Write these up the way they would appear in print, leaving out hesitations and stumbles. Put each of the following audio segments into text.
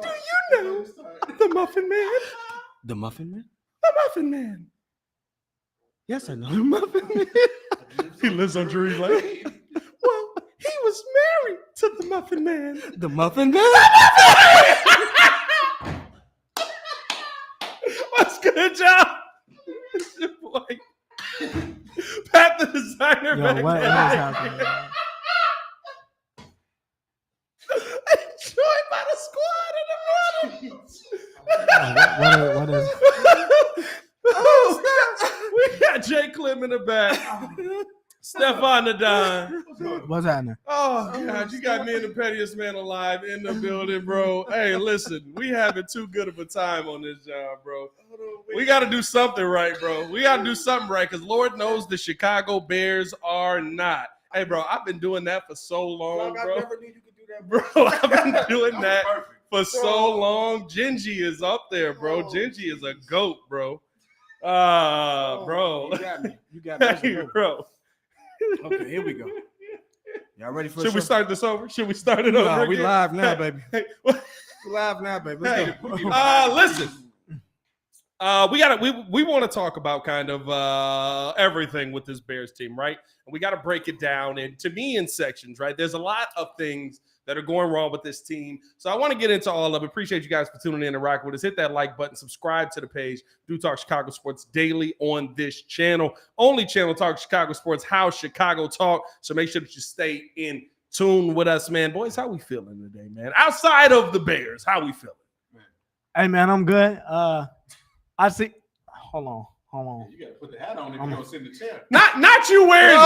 Do you know the Muffin Man? The Muffin Man? The Muffin Man. Yes, I know. The Muffin Man. He lives on Drury Lane. Well, he was married to the Muffin Man. The Muffin Man? What's good, John? It's your boy. Pat the designer. Yo, what is happening? Enjoyed by the squad in the middle. What is? Oh, we got Jay Clem in the back. Stefan the Don. What's happening? Oh, God, you got me and the pettiest man alive in the building, bro. Hey, listen, we having too good of a time on this job, bro. We got to do something right, bro. We got to do something right because Lord knows the Chicago Bears are not. Hey, bro, I've been doing that for so long, bro. I never knew you could do that, Bro, I've been doing that for so long. Gingy is up there, bro. Gingy is a goat, bro. Bro. You got me. Hey, bro. Okay, here we go. Y'all ready for? Should we start this over? Should we start it over? No, we again? live now, baby. Hey, We live now, baby. Let's go. listen. We want to talk about kind of everything with this Bears team, right? And we got to break it down in sections, right? There's a lot of things that are going wrong with this team. So I want to get into all of it. Appreciate you guys for tuning in and rocking with us. Hit that like button, subscribe to the page. Do Talk Chicago Sports daily on this channel. Only channel Talk Chicago Sports, how Chicago talk. So make sure that you stay in tune with us, man. Boys, how we feeling today, man? Outside of the Bears, how we feeling? Hey man, I'm good. I see. Hold on. You gotta put the hat on if you're gonna sit in the chair. Not you wearing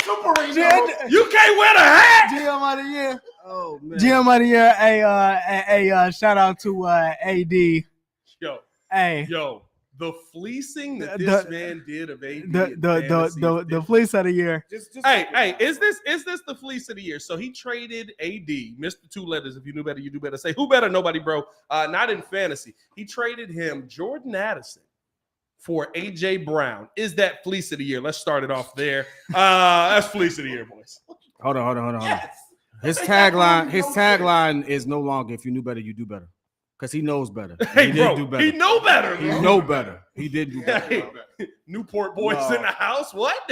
Super Ringo. You can't wear the hat. GM of the year. Oh man. GM of the year. Hey, shout out to AD. Yo, the fleecing that this man did of AD. The fleece of the year. Hey, is this the fleece of the year? So he traded AD, Mr. Two Letters. If you knew better, you do better. Say who better? Nobody, bro. Not in fantasy. He traded him Jordan Addison for AJ Brown. Is that fleece of the year? Let's start it off there. That's fleece of the year, boys. Hold on. Yes. His tagline is no longer if you knew better, you do better. Because he knows better. Hey, he bro, did do better. he know better. He know better. He did do better. Hey, Newport boys in the house. What?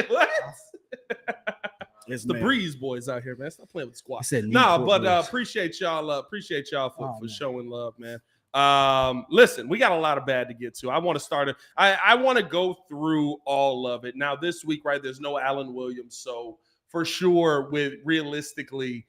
It's the Breeze boys out here, man. Stop playing with the squad. Appreciate y'all. Appreciate y'all for showing love, man. Listen, we got a lot of bad to get to. I want to start it. I want to go through all of it. Now, this week, right, there's no Allen Williams. So for sure, realistically,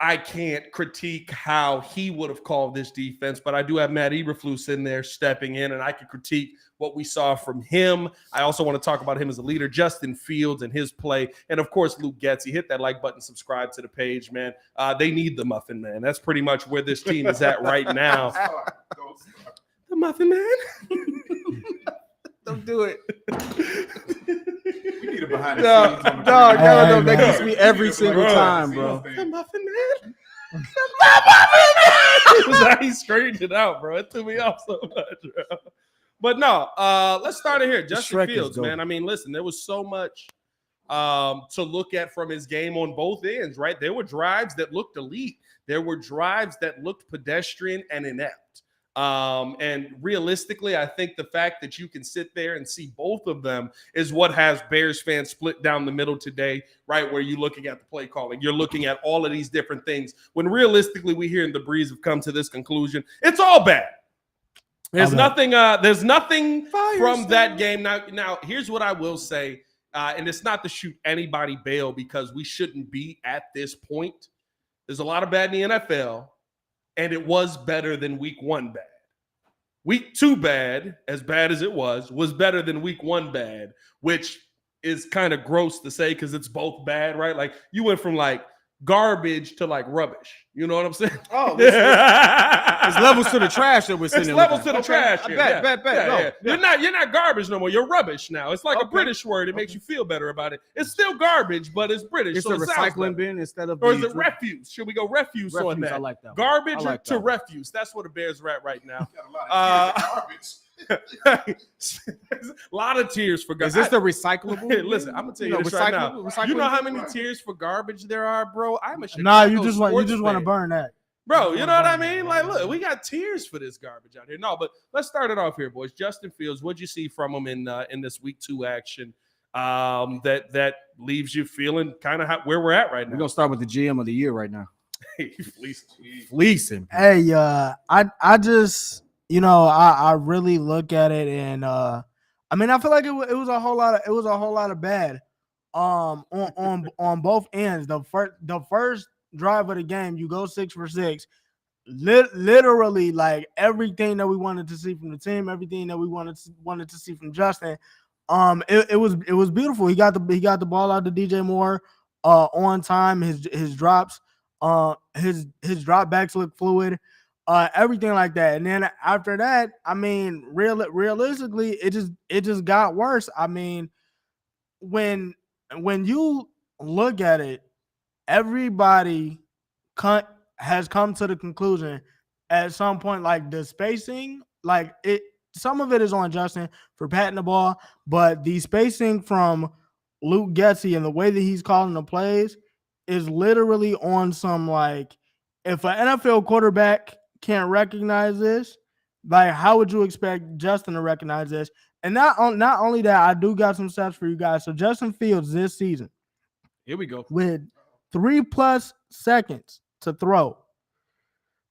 I can't critique how he would have called this defense, but I do have Matt Eberflus in there stepping in, and I can critique what we saw from him. I also want to talk about him as a leader, Justin Fields and his play, and of course, Luke Getsy. Hit that like button, subscribe to the page, man. They need the Muffin Man. That's pretty much where this team is at right now. The Muffin Man. Don't do it. We need a behind the scenes. Dog, that gets me every single time, bro. The Muffin Man. The Muffin Man. That's how he straightened it out, bro. It threw me off so much, bro. But no, let's start it here. Justin Fields, man. I mean, listen, there was so much to look at from his game on both ends, right? There were drives that looked elite. There were drives that looked pedestrian and inept. And realistically, I think the fact that you can sit there and see both of them is what has Bears fans split down the middle today, right? Where you're looking at the play calling, you're looking at all of these different things. When realistically, we here in the Breeze have come to this conclusion, it's all bad. There's nothing from that game. Now, here's what I will say, and it's not to shoot anybody bail because we shouldn't be at this point. There's a lot of bad in the NFL. And it was better than week one bad. Week two bad as it was better than week one bad, which is kind of gross to say because it's both bad, right? Like you went from like garbage to like rubbish. You know what I'm saying? Oh, it's levels to the trash that we're sitting there. It's levels to the trash. Bet. You're not garbage no more. You're rubbish now. It's like a British word. It makes you feel better about it. It's still garbage, but it's British. It's a recycling bin instead of. Or is it refuse? Should we go refuse on that? I like that. Garbage to refuse. That's what the Bears are at right now. Got a lot of garbage. There's a lot of tears for garbage. Is this the recyclable? Listen, I'm gonna tell you this right now. You know how many tears for garbage there are, bro? I'm a Chicago Nah, you just want fan. to burn that. Bro, you know what I mean? Like, look, we got tears for this garbage out here. No, but let's start it off here, boys. Justin Fields, what'd you see from him in this week 2 action that leaves you feeling kind of where we're at right now? We're gonna start with the GM of the year right now. Fleecing. Hey, I just, I really look at it, and I mean, I feel like it was a whole lot of bad on both ends. The first drive of the game, you go 6 for 6. Literally, like everything that we wanted to see from the team, everything that we wanted to see from Justin. It was beautiful. He got the ball out to DJ Moore on time. His drops, his drop backs look fluid, everything like that. And then after that, I mean, realistically, it just got worse. I mean, when you look at it, everybody has come to the conclusion at some point, like the spacing, like it. Some of it is on Justin for patting the ball, but the spacing from Luke Getsy and the way that he's calling the plays is literally on some, like, if an NFL quarterback can't recognize this, like, how would you expect Justin to recognize this? And not only that, I do got some stats for you guys. So Justin Fields this season, here we go, with 3+ seconds to throw,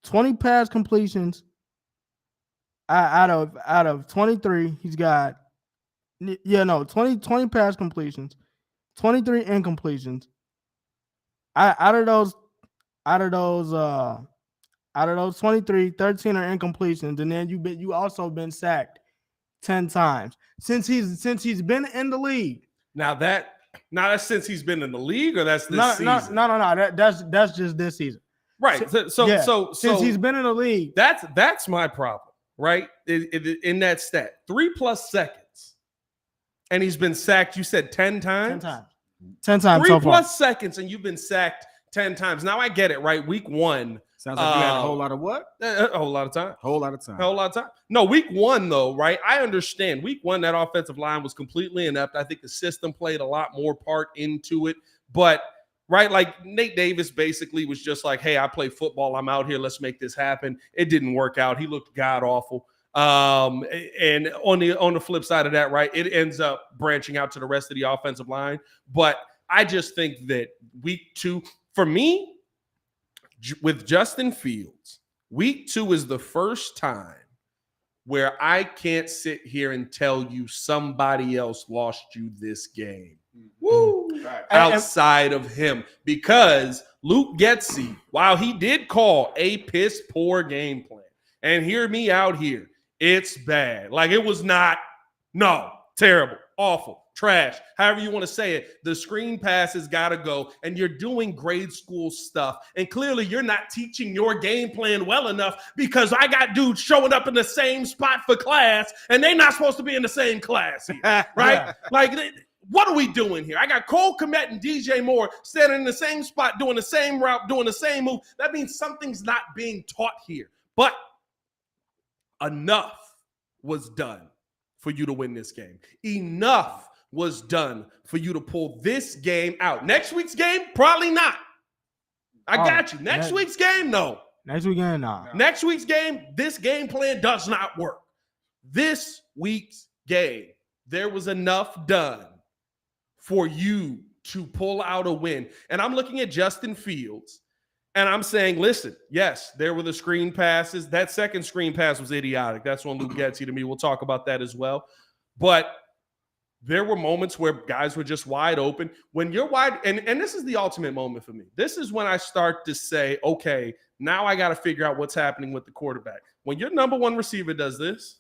20 pass completions. Out of 23, he's got 20 pass completions, 23 incompletions. Out of those 23, 13 are incompletions, and then you also been sacked 10 times since he's been in the league. Now that's since he's been in the league, or that's this season? No. That's just this season. Right. So since he's been in the league, that's my problem. Right? In that stat, 3+ seconds. And he's been sacked, you said 10 times? 10 times. 3+ seconds, and you've been sacked 10 times. Now I get it, right? Week 1. Sounds like you had a whole lot of what? A whole lot of time. Whole lot of time. No, week 1, though, right? I understand. Week 1, that offensive line was completely inept. I think the system played a lot more part into it. But right, like Nate Davis basically was just like, hey, I play football. I'm out here. Let's make this happen. It didn't work out. He looked god awful. And on the flip side of that, right, it ends up branching out to the rest of the offensive line. But I just think that week 2, for me, with Justin Fields, week 2 is the first time where I can't sit here and tell you somebody else lost you this game. Woo! Outside of him, because Luke Getsy, while he did call a piss poor game plan, and hear me out here, it's bad. Like, it was terrible, awful, trash, however you want to say it. The screen passes got to go, and you're doing grade school stuff, and clearly you're not teaching your game plan well enough, because I got dudes showing up in the same spot for class, and they're not supposed to be in the same class here, right? Yeah. Like, what are we doing here? I got Cole Kmet and DJ Moore standing in the same spot, doing the same route, doing the same move. That means something's not being taught here. But enough was done for you to win this game. Enough was done for you to pull this game out. Next week's game, probably not. I got you. Next week's game, no. Next week's game, no. Next week's game, this game plan does not work. This week's game, there was enough done for you to pull out a win. And I'm looking at Justin Fields, and I'm saying, listen, yes, there were the screen passes. That second screen pass was idiotic. That's when Luke Getsy to me. We'll talk about that as well. But there were moments where guys were just wide open. When you're wide, and this is the ultimate moment for me. This is when I start to say, okay, now I got to figure out what's happening with the quarterback. When your number one receiver does this,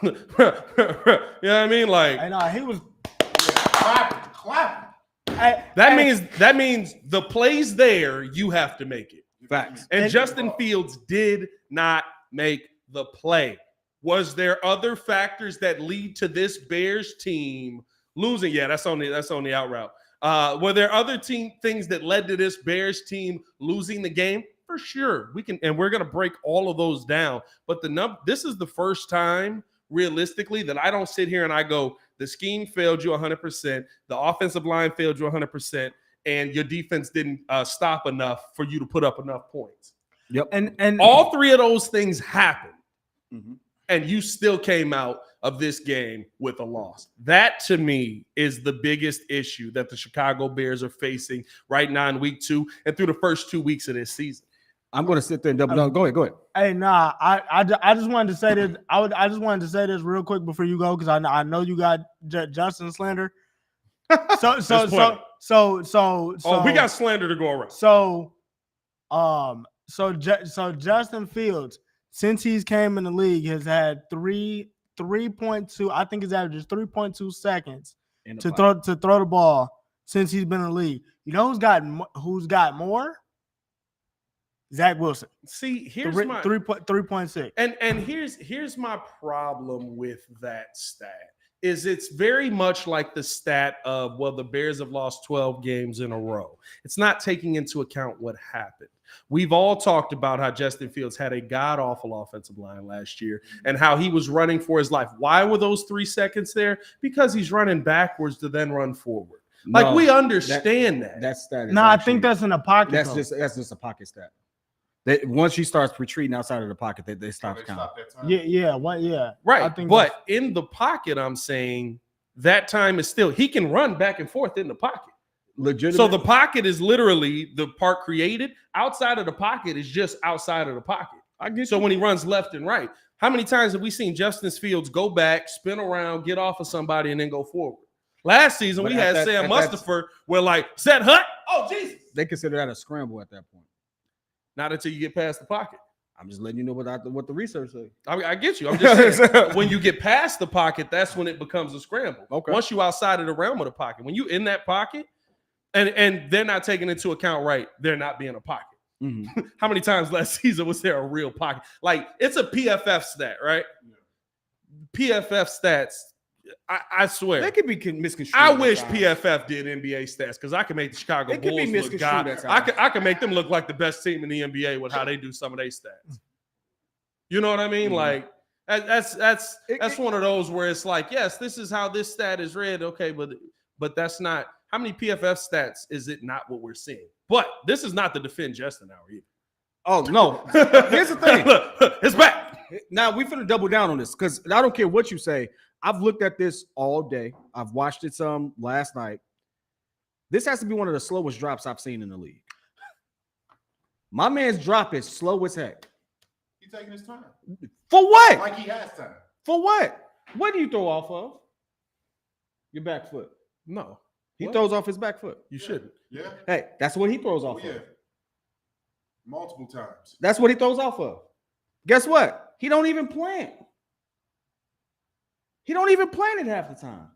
you know what I mean? Like, I know he was clapping. That means the play's there, you have to make it. Facts. And Justin Fields did not make the play. Was there other factors that lead to this Bears team losing? Yeah, that's on the out route. Were there other things that led to this Bears team losing the game? For sure. We can, and we're going to break all of those down. But this is the first time realistically that I don't sit here and I go, the scheme failed you 100%, the offensive line failed you 100%, and your defense didn't stop enough for you to put up enough points. Yep. And all three of those things happened. Mm-hmm. And you still came out of this game with a loss. That, to me, is the biggest issue that the Chicago Bears are facing right now in week 2 and through the first 2 weeks of this season. I'm going to sit there and double down. Go ahead. Hey, nah, I just wanted to say this. I just wanted to say this real quick before you go because I know you got Justin slander. So we got slander to go around. So Justin Fields, since he's came in the league, has had 3.2. I think his average is 3.2 seconds to throw the ball since he's been in the league. You know who's got more? Zach Wilson. See, here's 3.6. And here's my problem with that stat. Is it's very much like the stat of, well, the Bears have lost 12 games in a row. It's not taking into account what happened. We've all talked about how Justin Fields had a god-awful offensive line last year and how he was running for his life. Why were those 3 seconds there? Because he's running backwards to then run forward. Like, we understand that. That stat is I think that's in a pocket. That's just a pocket stat. Once she starts retreating outside of the pocket, they stop counting. Yeah. Right. I think but in the pocket, I'm saying that time is still, he can run back and forth in the pocket. Legitimate. So the pocket is literally the part created. Outside of the pocket is just outside of the pocket. So when he runs left and right, how many times have we seen Justin Fields go back, spin around, get off of somebody, and then go forward? Last season, we had Sam Mustipher where like, set hut. Oh, Jesus. They consider that a scramble at that point. Not until you get past the pocket. I'm just letting you know what the research says. I get you. I'm just saying, when you get past the pocket, that's when it becomes a scramble. Okay. Once you outside of the realm of the pocket, when you in that pocket, and they're not taking into account, right, they're not being a pocket. Mm-hmm. How many times last season was there a real pocket? Like, it's a PFF stat, right? Yeah. PFF stats, I swear. They could be misconstrued. I wish PFF did NBA stats because I can make the Chicago Bulls look god. I can make them look like the best team in the NBA with how they do some of their stats. You know what I mean? Mm-hmm. Like that's one of those where it's like, yes, this is how this stat is read. Okay, but that's not how many PFF stats is it not what we're seeing. But this is not the defend Justin hour either. Oh no! Here's the thing. Look, it's back. Now we finna double down on this because I don't care what you say. I've looked at this all day. I've watched it some last night. This has to be one of the slowest drops I've seen in the league. My man's drop is slow as heck. He's taking his time. For what? Like he has time. For what? What do you throw off of? Your back foot. No. He throws off his back foot. You shouldn't. Yeah. Hey, that's what he throws off of. Multiple times. That's what he throws off of. Guess what? He don't even plant. He don't even plan it half the time.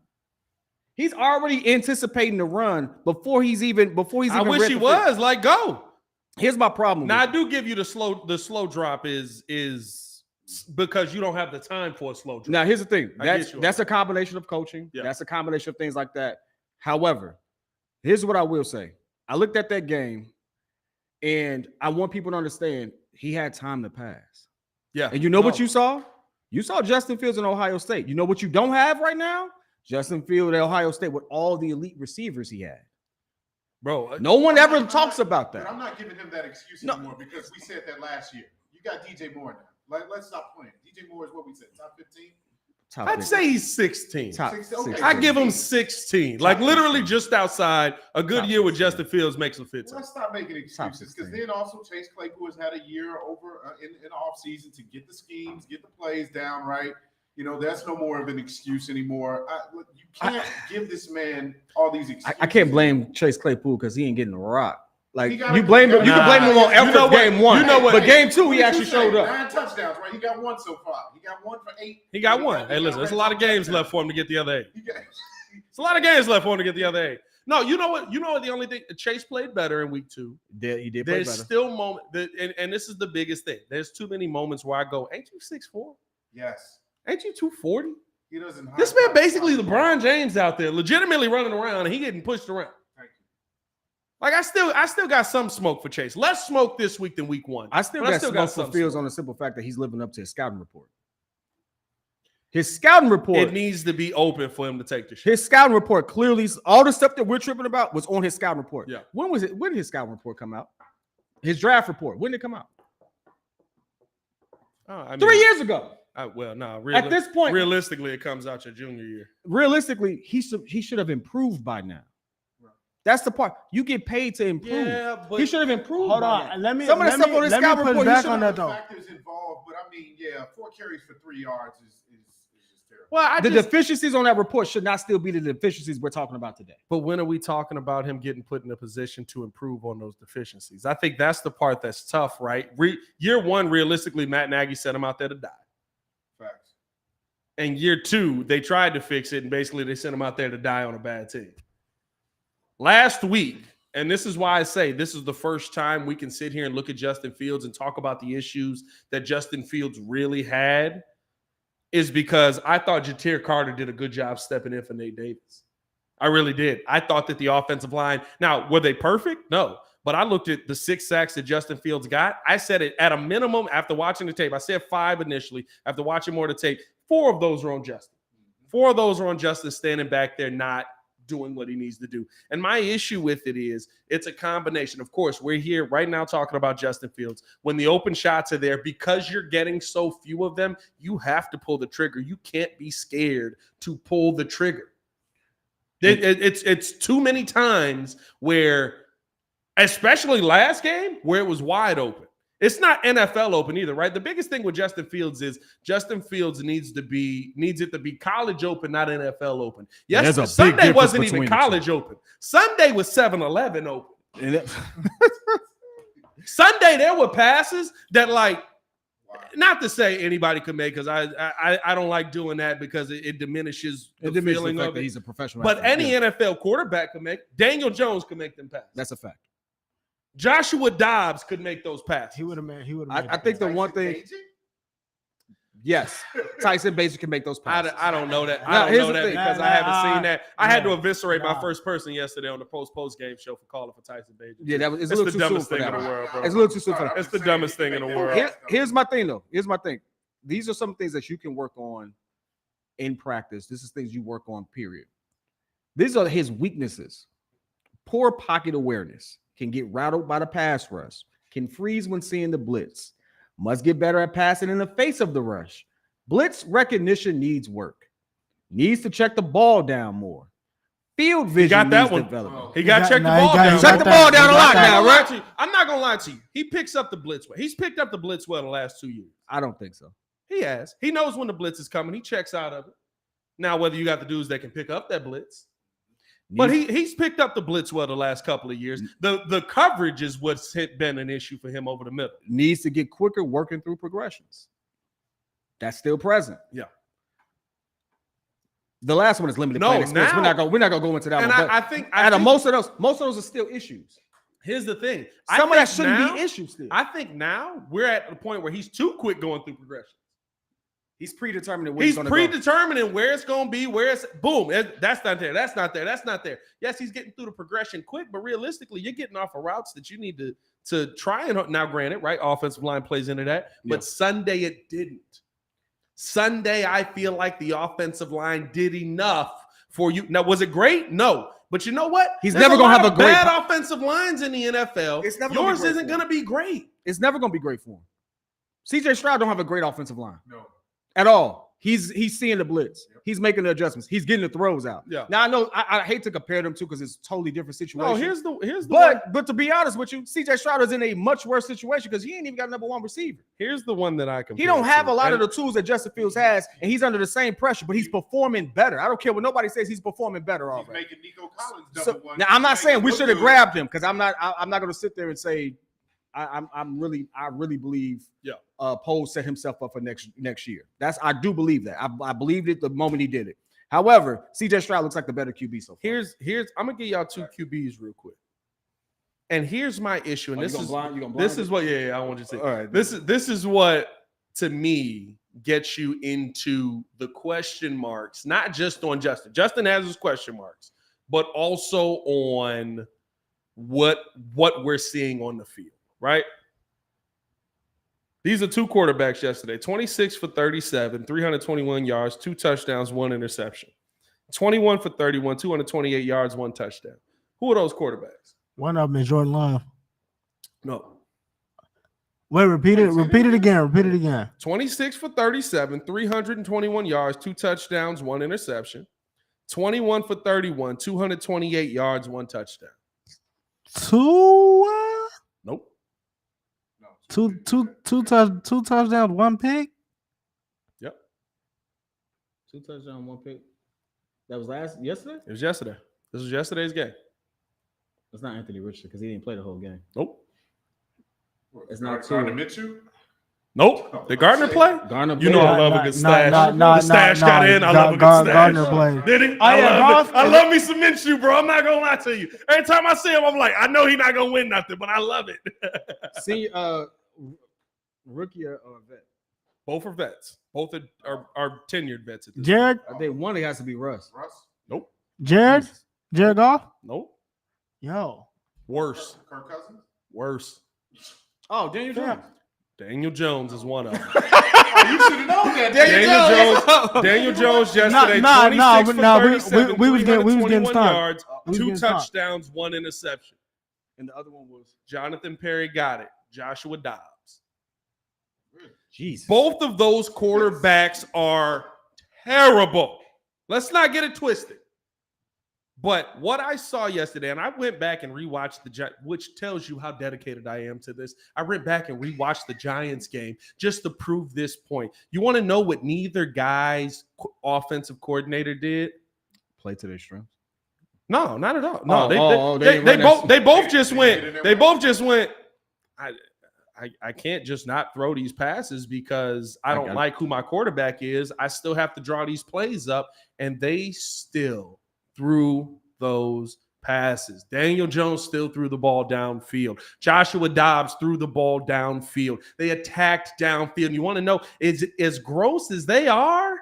He's already anticipating the run before he's even. I wish he was like go. Here's my problem. Now I do give you the slow drop is because you don't have the time for a slow drop. Now here's the thing. That's a combination of coaching. Yeah. That's a combination of things like that. However, here's what I will say. I looked at that game, and I want people to understand he had time to pass. Yeah. And you know what you saw? You saw Justin Fields in Ohio State. You know what you don't have right now? Justin Fields at Ohio State with all the elite receivers he had. Bro, no one ever talks about that. But I'm not giving him that excuse anymore because we said that last year. You got DJ Moore now. Let's stop playing. DJ Moore is what we said, top 15? I'd say he's 16. Okay. I give him 16. Like literally just outside. A good year with Justin Fields makes him 15. Let's stop making excuses because then also Chase Claypool has had a year over in the offseason to get the schemes, get the plays down right. You know, that's no more of an excuse anymore. You can't give this man all these excuses. I can't blame Chase Claypool because he ain't getting the rock. Like you can blame him on effort game one. But game two, he actually showed up. 9 touchdowns, right? He got 1 so far. He got 1 for 8. He got 1. Hey, listen, there's a lot of games left for him to get the other 8. It's a lot of games left for him to get the other 8. No, you know what? The only thing Chase played better in week 2. He did. There's still moments, and this is the biggest thing. There's too many moments where I go, "Ain't you 6'4"? Yes. Ain't you 240? He doesn't. This man basically LeBron James out there, legitimately running around, and he getting pushed around. Like I still got some smoke for Chase. Less smoke this week than week 1. I still got smoke for Fields on the simple fact that he's living up to his scouting report. His scouting report. It needs to be open for him to take the shit. His scouting report clearly, all the stuff that we're tripping about was on his scouting report. Yeah. When was it? When did his scouting report come out? His draft report. When did it come out? 3 years ago. At this point, realistically, it comes out your junior year. Realistically, he should have improved by now. That's the part. You get paid to improve. Yeah, but he should have improved. Hold on. Let me Some of the stuff on his scout report. Back on that though. Factors involved, but I mean, 4 carries for 3 yards is just terrible. Well, the deficiencies on that report should not still be the deficiencies we're talking about today. But when are we talking about him getting put in a position to improve on those deficiencies? I think that's the part that's tough, right? Year 1, realistically, Matt Nagy sent him out there to die. Facts. And year 2, they tried to fix it, and basically they sent him out there to die on a bad team. Last week, and this is why I say this is the first time we can sit here and look at Justin Fields and talk about the issues that Justin Fields really had, is because I thought Ja'Tyre Carter did a good job stepping in for Nate Davis. I really did. I thought that the offensive line, now, were they perfect? No. But I looked at the 6 sacks that Justin Fields got. I said it at a minimum after watching the tape. I said 5 initially. After watching more of the tape, 4 of those are on Justin. 4 of those are on Justin standing back there not doing what he needs to do. And my issue with it is it's a combination. Of course, we're here right now talking about Justin Fields. When the open shots are there, because you're getting so few of them, you have to pull the trigger. You can't be scared to pull the trigger. It's too many times where, especially last game, where it was wide open. It's not NFL open either, right? The biggest thing with Justin Fields is Justin Fields needs it to be college open, not NFL open. Yes, Sunday wasn't even college open. Sunday was 7-Eleven open. Sunday there were passes that, like, not to say anybody could make, because I don't like doing that because it diminishes the feeling of it. He's a professional. But any NFL quarterback could make. Daniel Jones could make them passes. That's a fact. Joshua Dobbs could make those passes. He would have made. I think the one thing. Yes, Tyson Basic can make those passes. I don't know that. I don't know that because I haven't seen that. I had to eviscerate my first person yesterday on the post game show for calling for Tyson Basic. Yeah, it's a little too soon for that. It's a little too soon for that. It's the dumbest thing in the world. Here's my thing, though. Here's my thing. These are some things that you can work on in practice. This is things you work on, period. These are his weaknesses. Poor pocket awareness. Can get rattled by the pass rush, can freeze when seeing the blitz, must get better at passing in the face of the rush. Blitz recognition needs work, needs to check the ball down more. Field vision. He got that one. He got to check the ball down. Check the ball down a lot now, right? I'm not going to lie to you. He picks up the blitz well. He's picked up the blitz well the last 2 years. I don't think so. He has. He knows when the blitz is coming. He checks out of it. Now, whether you got the dudes that can pick up that blitz. But he's picked up the blitz well the last couple of years. The coverage is what's been an issue for him over the middle. Needs to get quicker working through progressions. That's still present. Yeah. The last one is limited play experience. We're not gonna go into that one. I think most of those are still issues. Here's the thing. Some of that shouldn't be issues still. I think now we're at the point where he's too quick going through progression. He's predetermining where he's going to go. He's predetermining where it's going to be, where it's boom. That's not there. That's not there. That's not there. Yes, he's getting through the progression quick, but realistically, you're getting off of routes that you need to try and now. Granted, right? Offensive line plays into that, but Sunday it didn't. Sunday, I feel like the offensive line did enough for you. Now, was it great? No. But you know what? He's never going to have a great bad offensive lines in the NFL. Yours isn't going to be great. It's never going to be great for him. CJ Stroud don't have a great offensive line. No. At all. He's seeing the blitz. Yep. He's making the adjustments. He's getting the throws out. Yeah. Now I know I hate to compare them two because it's totally different situation. Oh, here's the but to be honest with you, CJ Stroud is in a much worse situation because he ain't even got number one receiver. Here's the one that I compare. He don't have a lot of the tools that Justin Fields has, and he's under the same pressure, but he's performing better. I don't care what nobody says. He's performing better already. He's making Nico Collins number one. Now I'm not saying we should have grabbed him because I'm not going to sit there and say I really believe Poe set himself up for next year. I do believe that. I believed it the moment he did it. However, CJ Stroud looks like the better QB so far. Here's I'm gonna give y'all 2 QBs real quick. And here's my issue. And this is what I want you to say. All right. This is what to me gets you into the question marks, not just on Justin. Justin has his question marks, but also on what we're seeing on the field, right? These are two quarterbacks yesterday. 26 for 37, 321 yards, 2 touchdowns, 1 interception. 21 for 31, 228 yards, 1 touchdown. Who are those quarterbacks? One of them is Jordan Love. No. Wait, repeat it again. 26 for 37, 321 yards, 2 touchdowns, 1 interception. 21 for 31, 228 yards, 1 touchdown. Nope. Two touchdowns, 1 pick. Yep. 2 touchdowns, 1 pick. That was yesterday? It was yesterday. This was yesterday's game. It's not Anthony Richardson because he didn't play the whole game. Nope. It's not Gardner Minshew. Nope. Did Gardner play? Gardner, you know I love a good stash. The stash got in. I love a good stash. Gardner played. Did he? I love me some Minshew, bro. I'm not gonna lie to you. Every time I see him, I'm like, I know he's not gonna win nothing, but I love it. See, rookie or vet? Both are vets. Both are tenured vets. At this Jared, I think one has to be Russ. Nope. Jared Goff. Nope. Yo, Worse. Kirk Cousins. Worse. Oh, Daniel Jones. Daniel Jones is one of them. You should have known that. Daniel Jones yesterday, 26 for 37, we was getting yards, We 2 was getting touchdowns, 1 interception. And the other one was Jonathan Perry got it. Joshua Dobbs. Jesus. Both of those quarterbacks are terrible. Let's not get it twisted. But what I saw yesterday, and I went back and rewatched which tells you how dedicated I am to this. I went back and rewatched the Giants game just to prove this point. You want to know what neither guy's offensive coordinator did? Play to their strengths. No, not at all. No, they both just went. I can't just not throw these passes because I don't like who my quarterback is. I still have to draw these plays up, and they still threw those passes. Daniel Jones still threw the ball downfield. Joshua Dobbs threw the ball downfield. They attacked downfield. You want to know, as gross as they are,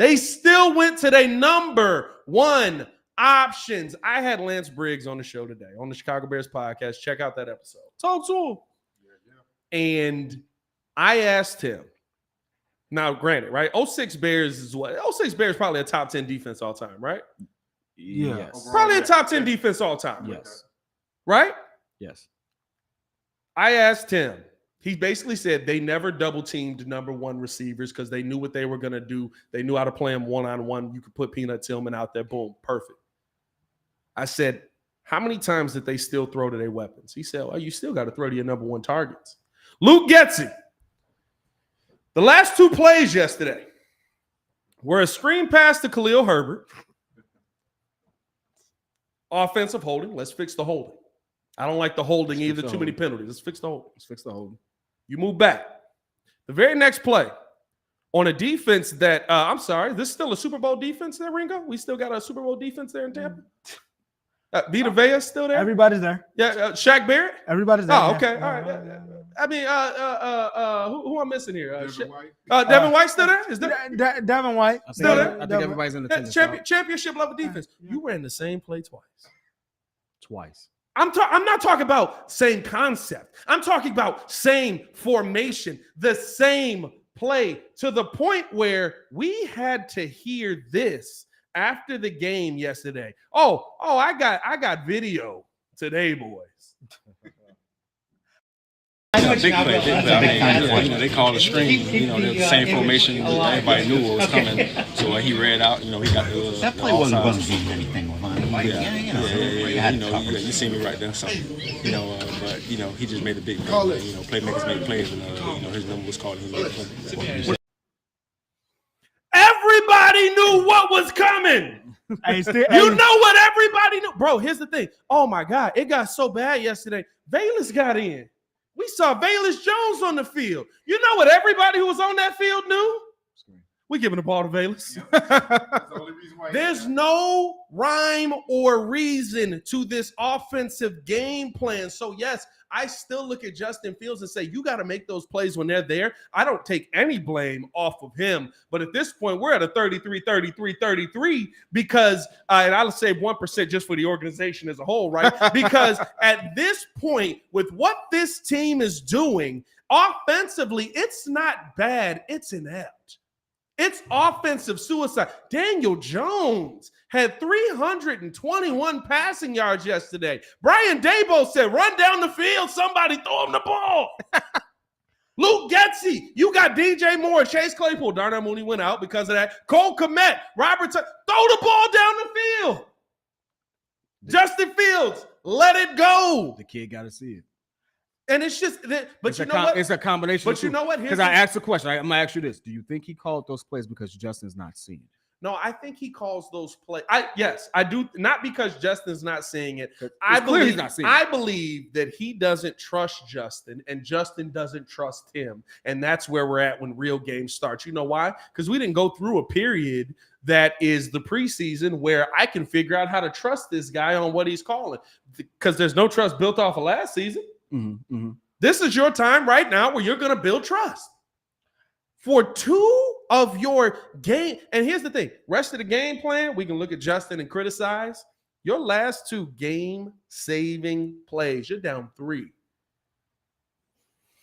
they still went to their number 1 options. I had Lance Briggs on the show today on the Chicago Bears podcast. Check out that episode. Talk to him. And I asked him, now granted, right? 06 Bears is what? 06 Bears probably a top 10 defense all time, right? Yes. Probably a top 10 defense all time. Yes. Right? Yes. I asked him. He basically said they never double teamed number 1 receivers because they knew what they were going to do. They knew how to play them one-on-one. You could put Peanut Tillman out there. Boom. Perfect. I said, how many times did they still throw to their weapons? He said, well, you still got to throw to your number 1 targets. Luke Getsy. The last 2 plays yesterday were a screen pass to Khalil Herbert. Offensive holding. Let's fix the holding. I don't like the holding either. Too many penalties. Let's fix the holding. Let's fix the holding. You move back. The very next play on a defense that, I'm sorry, this is still a Super Bowl defense there, Ringo? We still got a Super Bowl defense there in Tampa? Vita Vea's still there? Everybody's there. Yeah, Shaq Barrett? Everybody's there. Oh, okay. All right. I mean, who I'm missing here? Devin White. Devin White still there? Is there? Devin White. Still there? I think everybody's in the championship level defense. You ran the same play twice. I'm not talking about same concept. I'm talking about same formation, the same play, to the point where we had to hear this after the game yesterday. Oh, I got video today, boys. Big play. I mean, they called a screen. The same formation. Everybody knew what was coming. So he read out. He got the that play wasn't going to be anything with him. You see me right there. So, but he just made a big play. Playmakers make plays, and his number was called. He made a play. Everybody knew what was coming. You know what everybody knew, bro. Here's the thing. Oh my God, it got so bad yesterday. Velus got in. We saw Velus Jones on the field. You know what everybody who was on that field knew? We giving the ball to Valus. Yep. That's the only reason why. There's no rhyme or reason to this offensive game plan. So, yes, I still look at Justin Fields and say, you got to make those plays when they're there. I don't take any blame off of him. But at this point, we're at a 33 because, and I'll say 1% just for the organization as a whole, right? Because at this point, with what this team is doing, offensively, it's not bad. It's inept. It's offensive suicide. Daniel Jones had 321 passing yards yesterday. Brian Daboll said, run down the field. Somebody throw him the ball. Luke Getsy, you got DJ Moore, Chase Claypool. Darnell Mooney went out because of that. Cole Kmet, Robert, throw the ball down the field. Justin Fields, let it go. The kid got to see it. And it's just, but you know what? It's a combination. But you know what? Because I asked the question. I'm going to ask you this. Do you think he called those plays because Justin's not seeing it? No, I think he calls those plays. Yes, I do. Not because Justin's not seeing it. I believe that he doesn't trust Justin, and Justin doesn't trust him. And that's where we're at when real games start. You know why? Because we didn't go through a period that is the preseason where I can figure out how to trust this guy on what he's calling. Because there's no trust built off of last season. Mm-hmm, mm-hmm. This is your time right now where you're going to build trust. For two of your game, and here's the thing, rest of the game plan, we can look at Justin and criticize. Your last two game-saving plays, you're down 3.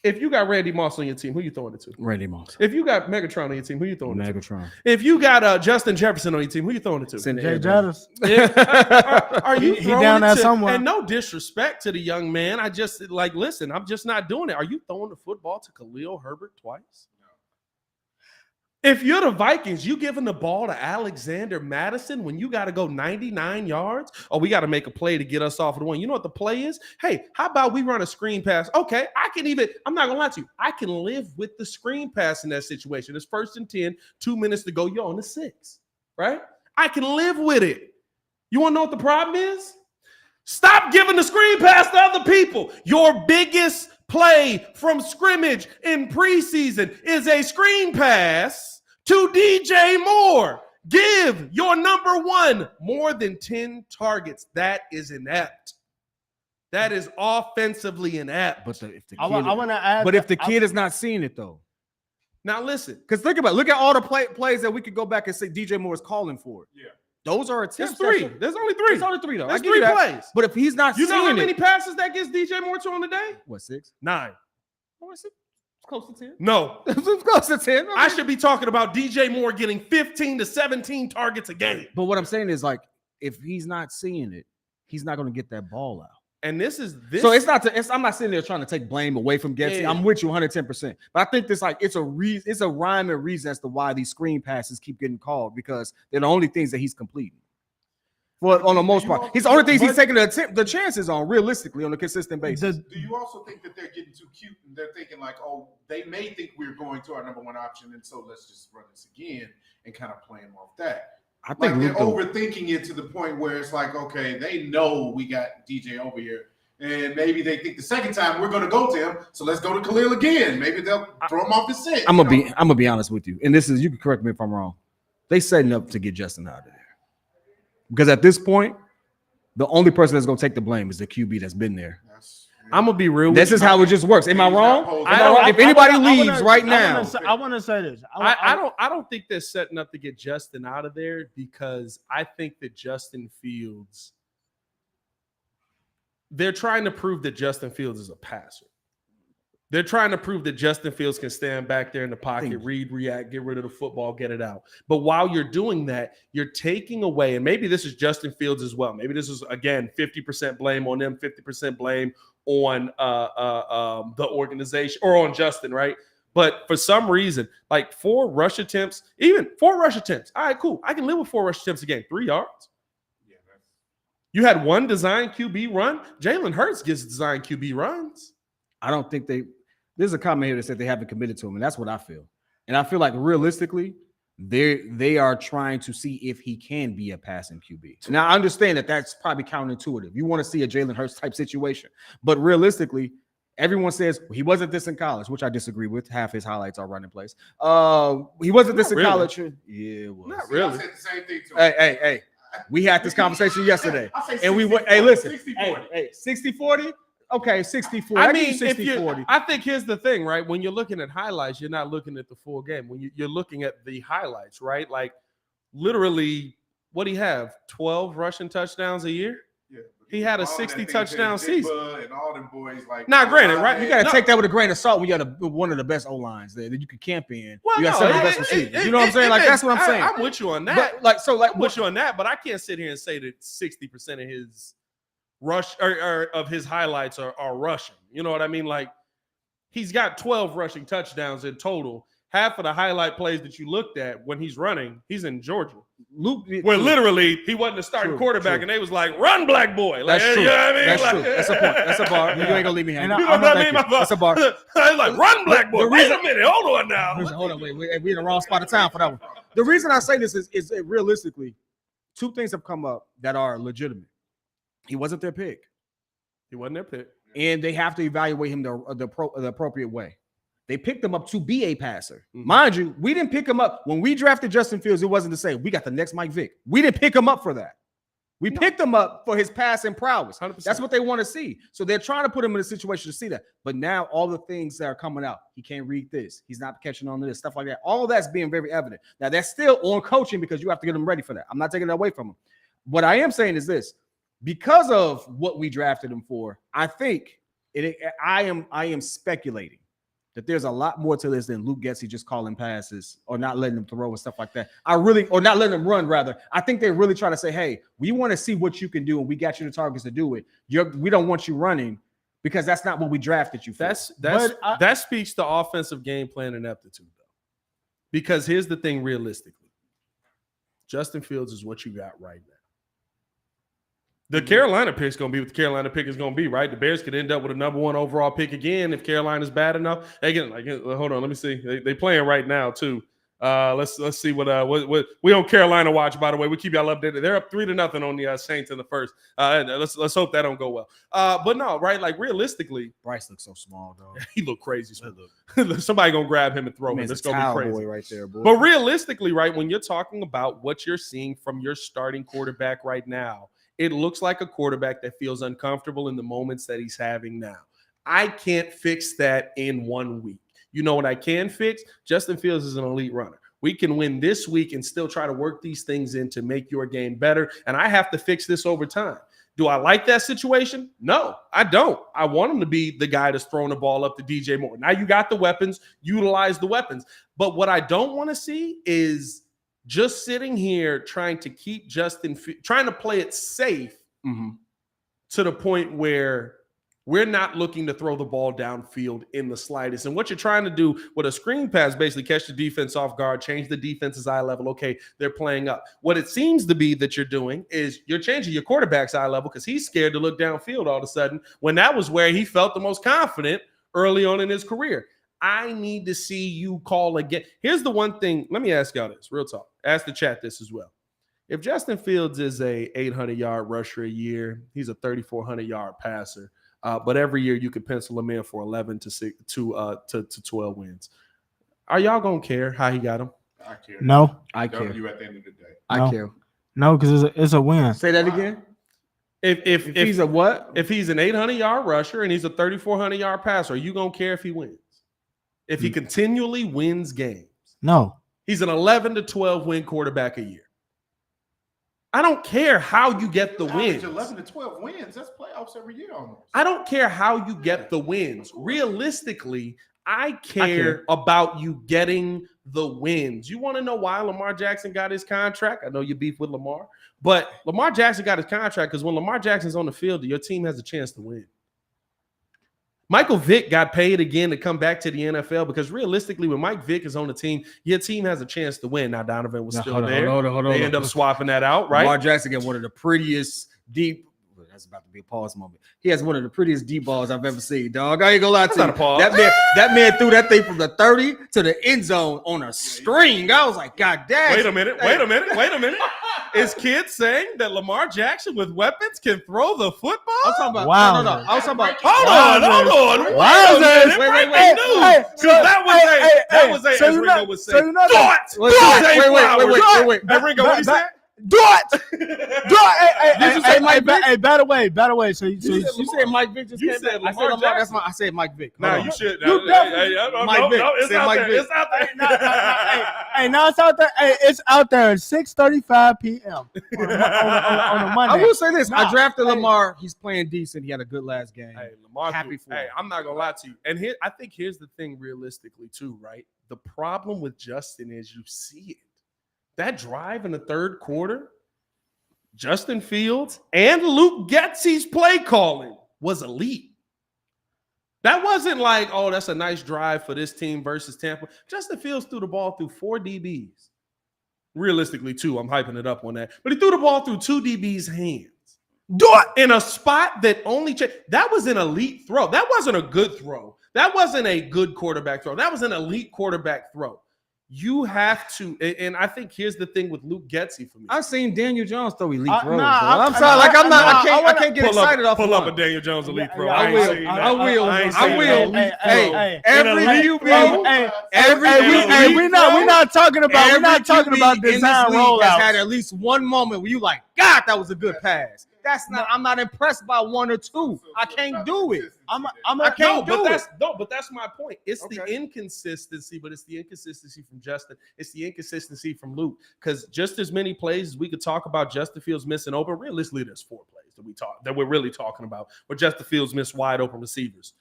If you got Randy Moss on your team, who you throwing it to? Randy Moss. If you got Megatron on your team, who you throwing it to? Megatron. If you got Justin Jefferson on your team, who you throwing it to? Jay Jettis. Are you He throwing down it there to, somewhere. and no disrespect to the young man, I just listen, I'm just not doing it. Are you throwing the football to Khalil Herbert twice? If you're the Vikings, you giving the ball to Alexander Madison when you got to go 99 yards? Oh, we got to make a play to get us off of the one. You know what the play is? Hey, how about we run a screen pass? Okay, I'm not going to lie to you. I can live with the screen pass in that situation. It's 1st and 10, 2 minutes to go. You're on the 6, right? I can live with it. You want to know what the problem is? Stop giving the screen pass to other people. Your biggest play from scrimmage in preseason is a screen pass to DJ Moore. Give your number one more than 10 targets. That is inept. That is offensively inept. But if the kid, I want to add. but if the kid is not seeing it though, Now listen, because look at all the plays that we could go back and say DJ Moore is calling for. Yeah. Those are there's attempts. 3. There's only 3. There's only 3 though. There's I give you 3 that. plays. But if he's not You seeing know how many it, passes that gets DJ Moore to on the day? what, 6? 9. Oh, it's close to 10. No. It's close to 10. I should be talking about DJ Moore getting 15 to 17 targets a game. But what I'm saying is, like, if he's not seeing it, he's not going to get that ball out. And this is this. So I'm not sitting there trying to take blame away from Getsy. Yeah. I'm with you 110%. But I think it's a rhyme and reason as to why these screen passes keep getting called, because they're the only things that he's completing. Well, on the most part, he's the only things he's taking the chances on realistically on a consistent basis. Do you also think that they're getting too cute and they're thinking like, oh, they may think we're going to our number one option, and so let's just run this again and kind of play them off that? I think Like they're overthinking it to the point where it's like, okay, they know we got DJ over here, and maybe they think the second time we're going to go to him, so let's go to Khalil again. Maybe they'll throw him off his set. I'm gonna be honest with you, and this is, you can correct me if I'm wrong. They setting up to get Justin out of there, because at this point, the only person that's gonna take the blame is the QB that's been there. I'm gonna be real. This is how it just works. Am I wrong? If anybody leaves right now, I want to say this. I don't think they're setting up to get Justin out of there, because I think that Justin Fields, they're trying to prove that Justin Fields is a passer. They're trying to prove that Justin Fields can stand back there in the pocket, read, react, get rid of the football, get it out. But while you're doing that, you're taking away, and maybe this is Justin Fields as well. Maybe this is, again, 50% blame on them, 50% blame on the organization, or on Justin, right? But for some reason, like 4 rush attempts, even 4 rush attempts. All right, cool. I can live with 4 rush attempts a game, 3 yards. You had 1 design QB run. Jalen Hurts gets design QB runs. I don't think there's a comment here that said they haven't committed to him, and that's what I feel. And I feel like realistically, they are trying to see if he can be a passing QB. Now, I understand that that's probably counterintuitive. You want to see a Jalen Hurts type situation, but realistically, Everyone says he wasn't this in college, which I disagree with. Half his highlights are running plays. He wasn't this in college. Yeah, it was. Not really. I said the same thing too. Hey. We had this conversation yesterday. And we went, hey, listen. 60-40? Okay, 60-40. I mean, 60-40. I think here's the thing, right? When you're looking at highlights, you're not looking at the full game. When you're looking at the highlights, right? Like, literally, what do you have? 12 rushing touchdowns a year? Yeah, he had a 60 touchdown season. And all them boys, like, now, granted, right? You got to take that with a grain of salt when you got one of the best O-lines there that you could camp in. Well, you got some of the best receivers. You know what I'm saying? Like, that's what I'm saying. I'm with you on that. But, I'm with you on that, but I can't sit here and say that 60% of his rush or of his highlights are rushing. You know what I mean? Like, he's got 12 rushing touchdowns in total. Half of the highlight plays that you looked at when he's running, he's in Georgia. Luke, where literally he wasn't a starting quarterback, and they was like, "Run, black boy." Like, that's true. You know what I mean? That's like, true. That's a point. That's a bar. You ain't gonna leave me hanging. You know what I mean? That's a bar. I was like, "Run, black boy." Wait a minute. Hold on now. Hold on. Wait. We're in the wrong spot of time for that one. The reason I say this is realistically, two things have come up that are legitimate. He wasn't their pick. He wasn't their pick, and they have to evaluate him the appropriate way. They picked him up to be a passer. Mind you, we didn't pick him up. When we drafted Justin Fields, it wasn't to say we got the next Mike Vick. We didn't pick him up for that. We picked him up for his passing prowess. 100%. That's what they want to see. So they're trying to put him in a situation to see that. But now all the things that are coming out, he can't read this. He's not catching on to this, stuff like that. All of that's being very evident. Now, that's still on coaching because you have to get him ready for that. I'm not taking that away from him. What I am saying is this. Because of what we drafted him for, I think I am speculating that there's a lot more to this than Luke Getsy just calling passes or not letting them throw and stuff like that. Or not letting them run, rather. I think they're really trying to say, hey, we want to see what you can do, and we got you the targets to do it. We don't want you running because that's not what we drafted you for. That speaks to offensive game plan and aptitude, though. Because here's the thing, realistically. Justin Fields is what you got right now. The Carolina pick is going to be what the Carolina pick is going to be, right? The Bears could end up with a number 1 overall pick again if Carolina's bad enough. Again, hold on, let me see. They playing right now too. Let's see what we on Carolina watch. By the way, we keep y'all updated. They're up 3-0 on the Saints in the first. Let's hope that don't go well. But no, right? Like realistically, Bryce looks so small though. He look crazy. Somebody gonna grab him and throw him. It's gonna be crazy boy right there, boy. But realistically, right, when you're talking about what you're seeing from your starting quarterback right now. It looks like a quarterback that feels uncomfortable in the moments that he's having now. I can't fix that in 1 week. You know what I can fix? Justin Fields is an elite runner. We can win this week and still try to work these things in to make your game better. And I have to fix this over time. Do I like that situation? No, I don't. I want him to be the guy that's throwing the ball up to DJ Moore. Now you got the weapons, utilize the weapons. But what I don't want to see is just sitting here trying to keep trying to play it safe to the point where we're not looking to throw the ball downfield in the slightest. And what you're trying to do with a screen pass, basically catch the defense off guard, change the defense's eye level. Okay, they're playing up. What it seems to be that you're doing is you're changing your quarterback's eye level because he's scared to look downfield all of a sudden when that was where he felt the most confident early on in his career. I need to see you call again. Here's the one thing. Let me ask y'all this, real talk. Ask the chat this as well. If Justin Fields is a 800-yard rusher a year, he's a 3,400-yard passer. But every year you could pencil him in for 11 to 12 wins. Are y'all gonna care how he got him? I care. No, I care. W at the end of the day. I care. No, because it's a win. Say that again. If he's a what? If he's an 800-yard rusher and he's a 3,400-yard passer, are you gonna care if he wins? If he continually wins games? No. He's an 11 to 12 win quarterback a year. I don't care how you get the wins. 11 to 12 wins. That's playoffs every year almost. I don't care how you get the wins. Realistically, I care about you getting the wins. You want to know why Lamar Jackson got his contract? I know you beef with Lamar, but Lamar Jackson got his contract because when Lamar Jackson's on the field, your team has a chance to win. Michael Vick got paid again to come back to the NFL because realistically, when Mike Vick is on the team, your team has a chance to win. Now, Donovan was still there. They end up swapping that out, right? Lamar Jackson got one of the prettiest deep. That's about to be a pause moment. He has one of the prettiest deep balls I've ever seen, dog. I ain't gonna lie to you. Not a pause. That man threw that thing from the 30 to the end zone on a string. I was like, God damn. Wait a minute. Is kids saying that Lamar Jackson with weapons can throw the football? I'm talking about Wow. No. I was talking about Hold on. Wait, That was as Ringo would say. So you know that. Wait. Ringo, what he said? Do it. Did you say Mike Vick? Hey, by the way. So you said Mike Vick just You came said back. Lamar Jackson. I said Mike Vick. Nah, Hold on. you should. Mike Vick. It's Say out Mike there. Vick. It's out there. Hey, now it's out there. Hey, it's out there at 6:35 p.m. on a Monday. I will say this: I drafted hey. Lamar. He's playing decent. He had a good last game. Hey, Lamar, Happy for him. hey, I'm not gonna lie to you. And here, I think here's the thing, realistically, too, right? The problem with Justin is you see it. That drive in the third quarter, Justin Fields and Luke Getsy's play calling was elite. That wasn't like, oh, that's a nice drive for this team versus Tampa. Justin Fields threw the ball through 4 DBs. Realistically, 2. I'm hyping it up on that. But he threw the ball through 2 DBs' hands. Do it in a spot that only that was an elite throw. That wasn't a good throw. That wasn't a good quarterback throw. That was an elite quarterback throw. You have to, and I think here's the thing with Luke Getsy for me. I've seen Daniel Jones throw elite throws. I'm sorry, I can't get excited off pull one. up a Daniel Jones elite throw. I will. Hey, Every QB, we're not talking about design rollouts. has had at least one moment where you like, God, that was a good pass. I'm not impressed by 1 or 2. I can't do it. I can't do it. But that's my point. It's the inconsistency, but it's the inconsistency from Justin. It's the inconsistency from Luke. Because just as many plays as we could talk about Justin Fields missing open, realistically, there's 4 plays that we're really talking about where Justin Fields missed wide open receivers.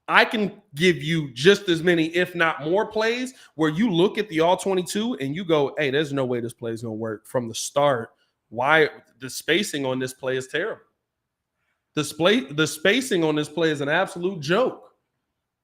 I can give you just as many, if not more, plays where you look at the all 22 and you go, hey, there's no way this play is going to work from the start. Why the spacing on this play is terrible. The spacing on this play is an absolute joke.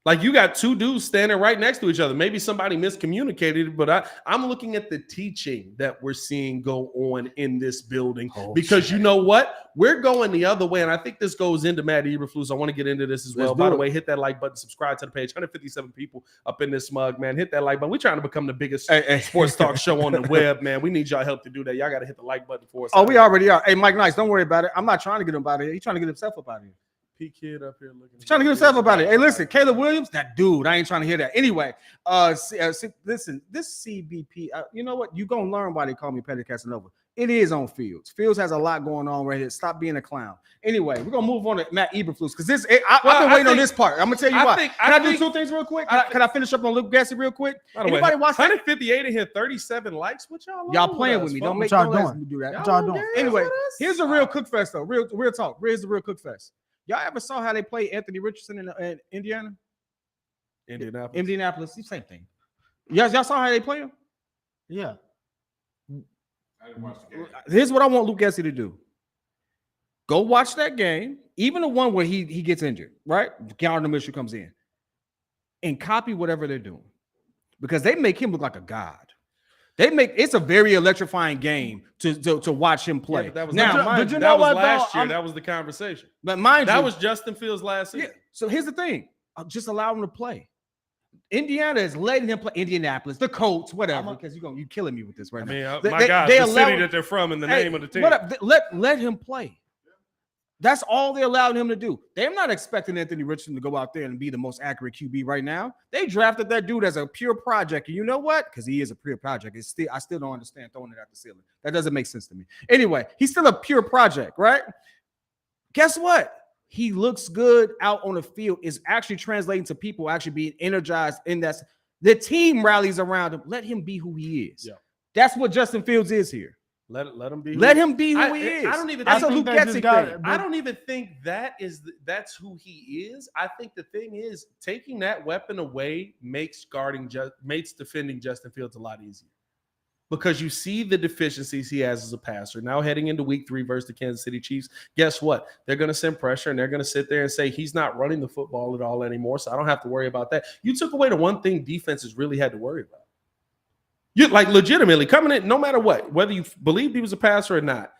Like you got 2 dudes standing right next to each other. Maybe somebody miscommunicated, but I'm looking at the teaching that we're seeing go on in this building because you know what? We're going the other way, and I think this goes into Matt Eberflus. I want to get into this as well. By the way, hit that like button, subscribe to the page. 157 people up in this mug, man. Hit that like button. We're trying to become the biggest sports talk show on the web, man. We need y'all help to do that. Y'all got to hit the like button for us. Oh, we already are. Hey, Mike Nice, don't worry about it. I'm not trying to get him out of here. He's trying to get himself up out of here. P kid up here looking. He's trying to get himself about it. Hey, listen, Caleb Williams, that dude. I ain't trying to hear that. Anyway, listen, this CBP. You know what? You're gonna learn why they call me Petty Casanova. It is on Fields. Fields has a lot going on right here. Stop being a clown. Anyway, we're gonna move on to Matt Eberflus because I've been waiting on this part. I'm gonna tell you why. Can I do 2 things real quick? Can I finish up on Luke Getsy real quick? Anybody watch 158 in here, 37 likes. What y'all playing with me? Don't make no let me do that. What y'all doing? Anyway, here's a real cook fest though. Real talk. Here's the real cook fest. Y'all ever saw how they play Anthony Richardson in Indiana? Indianapolis, same thing. Y'all saw how they play him? Yeah. I didn't watch the game. Here's what I want Luke Getsy to do. Go watch that game, even the one where he gets injured, right? Gardner Minshew comes in, and copy whatever they're doing because they make him look like a god. It's a very electrifying game to watch him play. Yeah, that was last year. That was the conversation. But mind that you, was Justin Fields last season. Yeah, so here's the thing: just allow him to play. Indiana is letting him play. Indianapolis, the Colts, whatever. Because you're killing me with this right now. My God, the city that they're from and the name of the team. Let him play. That's all they're allowing him to do. They're not expecting Anthony Richardson to go out there and be the most accurate QB right now. They drafted that dude as a pure project. And you know what? Because he is a pure project. I still don't understand throwing it at the ceiling. That doesn't make sense to me. Anyway, he's still a pure project, right? Guess what? He looks good out on the field. Is actually translating to people actually being energized in that. The team rallies around him. Let him be who he is. Yeah. That's what Justin Fields is here. Let him be. Let him be who he is. I don't even. That's a Luke Getsy thing. I don't even think that's who he is. I think the thing is taking that weapon away makes defending Justin Fields a lot easier because you see the deficiencies he has as a passer. Now heading into Week 3 versus the Kansas City Chiefs, guess what? They're going to send pressure and they're going to sit there and say he's not running the football at all anymore. So I don't have to worry about that. You took away the one thing defenses really had to worry about. You like legitimately coming in, no matter what, whether you believed he was a passer or not,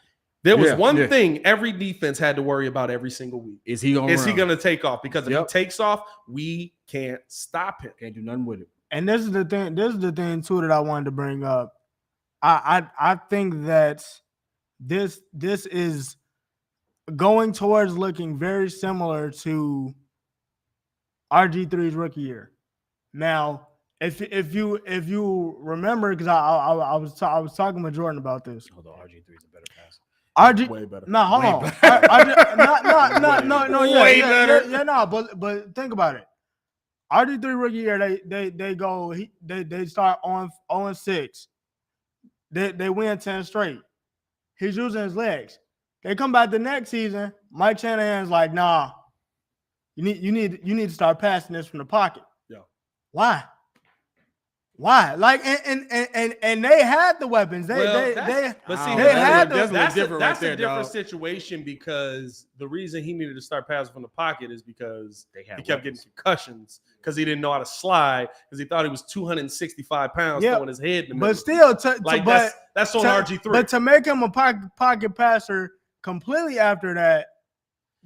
There was one thing every defense had to worry about every single week. Is he going to take off? Because if he takes off, we can't stop him. Can't do nothing with it. And this is the thing. This is the thing too that I wanted to bring up. I think that this is going towards looking very similar to RG3's rookie year. Now, if you remember, because I was talking with Jordan about this. Although RG3 is a better passer. RG way better. No, hold on. But think about it. RG3 rookie year, they start on 0-6. They win 10 straight. He's using his legs. They come back the next season. Mike Shanahan's like, nah, you need to start passing this from the pocket. Yeah. Why? Like and they had the weapons. That's a different situation because the reason he needed to start passing from the pocket is because he kept getting concussions because he didn't know how to slide because he thought he was 265 pounds throwing his head in the middle. But still, that's on RG3. But to make him a pocket passer completely after that.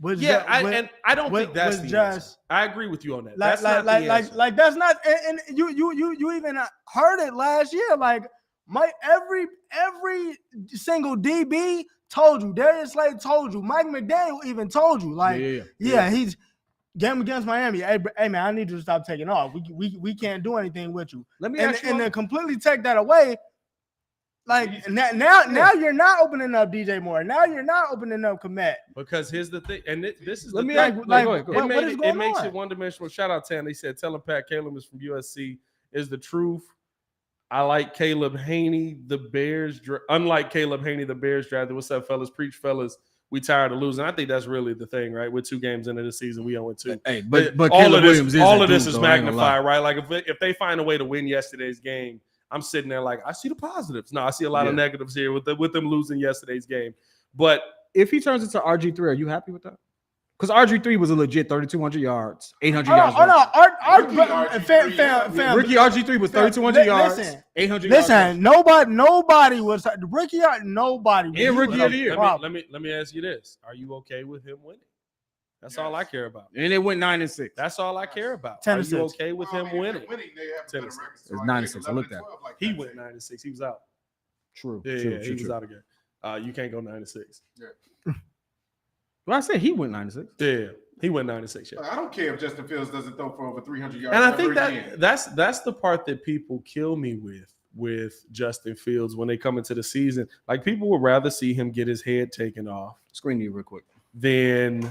I don't think that's the answer. I agree with you on that. That's not the answer. Like that's not. And you even heard it last year. Like every single DB told you. Darius Slade told you. Mike McDaniel even told you. Like he's game against Miami. Hey man, I need you to stop taking off. We can't do anything with you. Let me ask you. And then completely take that away. Like now you're not opening up DJ Moore. Now you're not opening up Komet. Because here's the thing, and this is Let the me thing. go ahead. It makes it one-dimensional. Shout out Tan. They said, tell him Pat Caleb is from USC is the truth. I like Caleb Haney, the Bears. Unlike Caleb Haney, the Bears drafted. What's up, fellas? Preach, fellas. We tired of losing. I think that's really the thing, right? We're 2 games into the season. We 0-2. Hey, but all of this is magnified, right? Like if they find a way to win yesterday's game, I'm sitting there like, I see the positives. No, I see a lot of negatives here with them losing yesterday's game. But if he turns into RG3, are you happy with that? Because RG3 was a legit 3,200 yards, 800 yards. Rookie RG3 was 3,200 yards, 800 yards. Listen, nobody was the rookie. Nobody. And rookie of the year. Let me ask you this: are you okay with him winning? That's all I care about. And they went 9-6. That's all I care about. 10-6. Are you okay with him winning? It's 9-6. I looked at it. He went 9-6. He was out. True. He was out again. You can't go 9-6. Yeah. Well, I said he went 9-6. Yeah, he went 9-6. Yeah. I don't care if Justin Fields doesn't throw for over 300 yards. And I think that's the part that people kill me with Justin Fields when they come into the season. Like people would rather see him get his head taken off. Screen you real quick. Then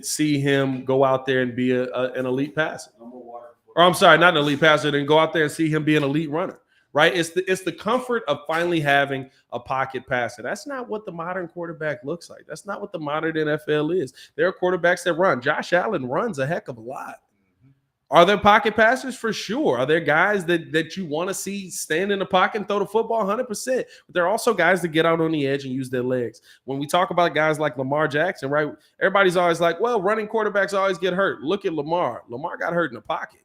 see him go out there and be an elite passer. Or I'm sorry, not an elite passer. Then go out there and see him be an elite runner. Right? It's the comfort of finally having a pocket passer. That's not what the modern quarterback looks like. That's not what the modern NFL is. There are quarterbacks that run. Josh Allen runs a heck of a lot. Are there pocket passers? For sure. Are there guys that you want to see stand in the pocket and throw the football? 100%. But there are also guys that get out on the edge and use their legs. When we talk about guys like Lamar Jackson, right, everybody's always like, well, running quarterbacks always get hurt. Look at Lamar. Lamar got hurt in the pocket.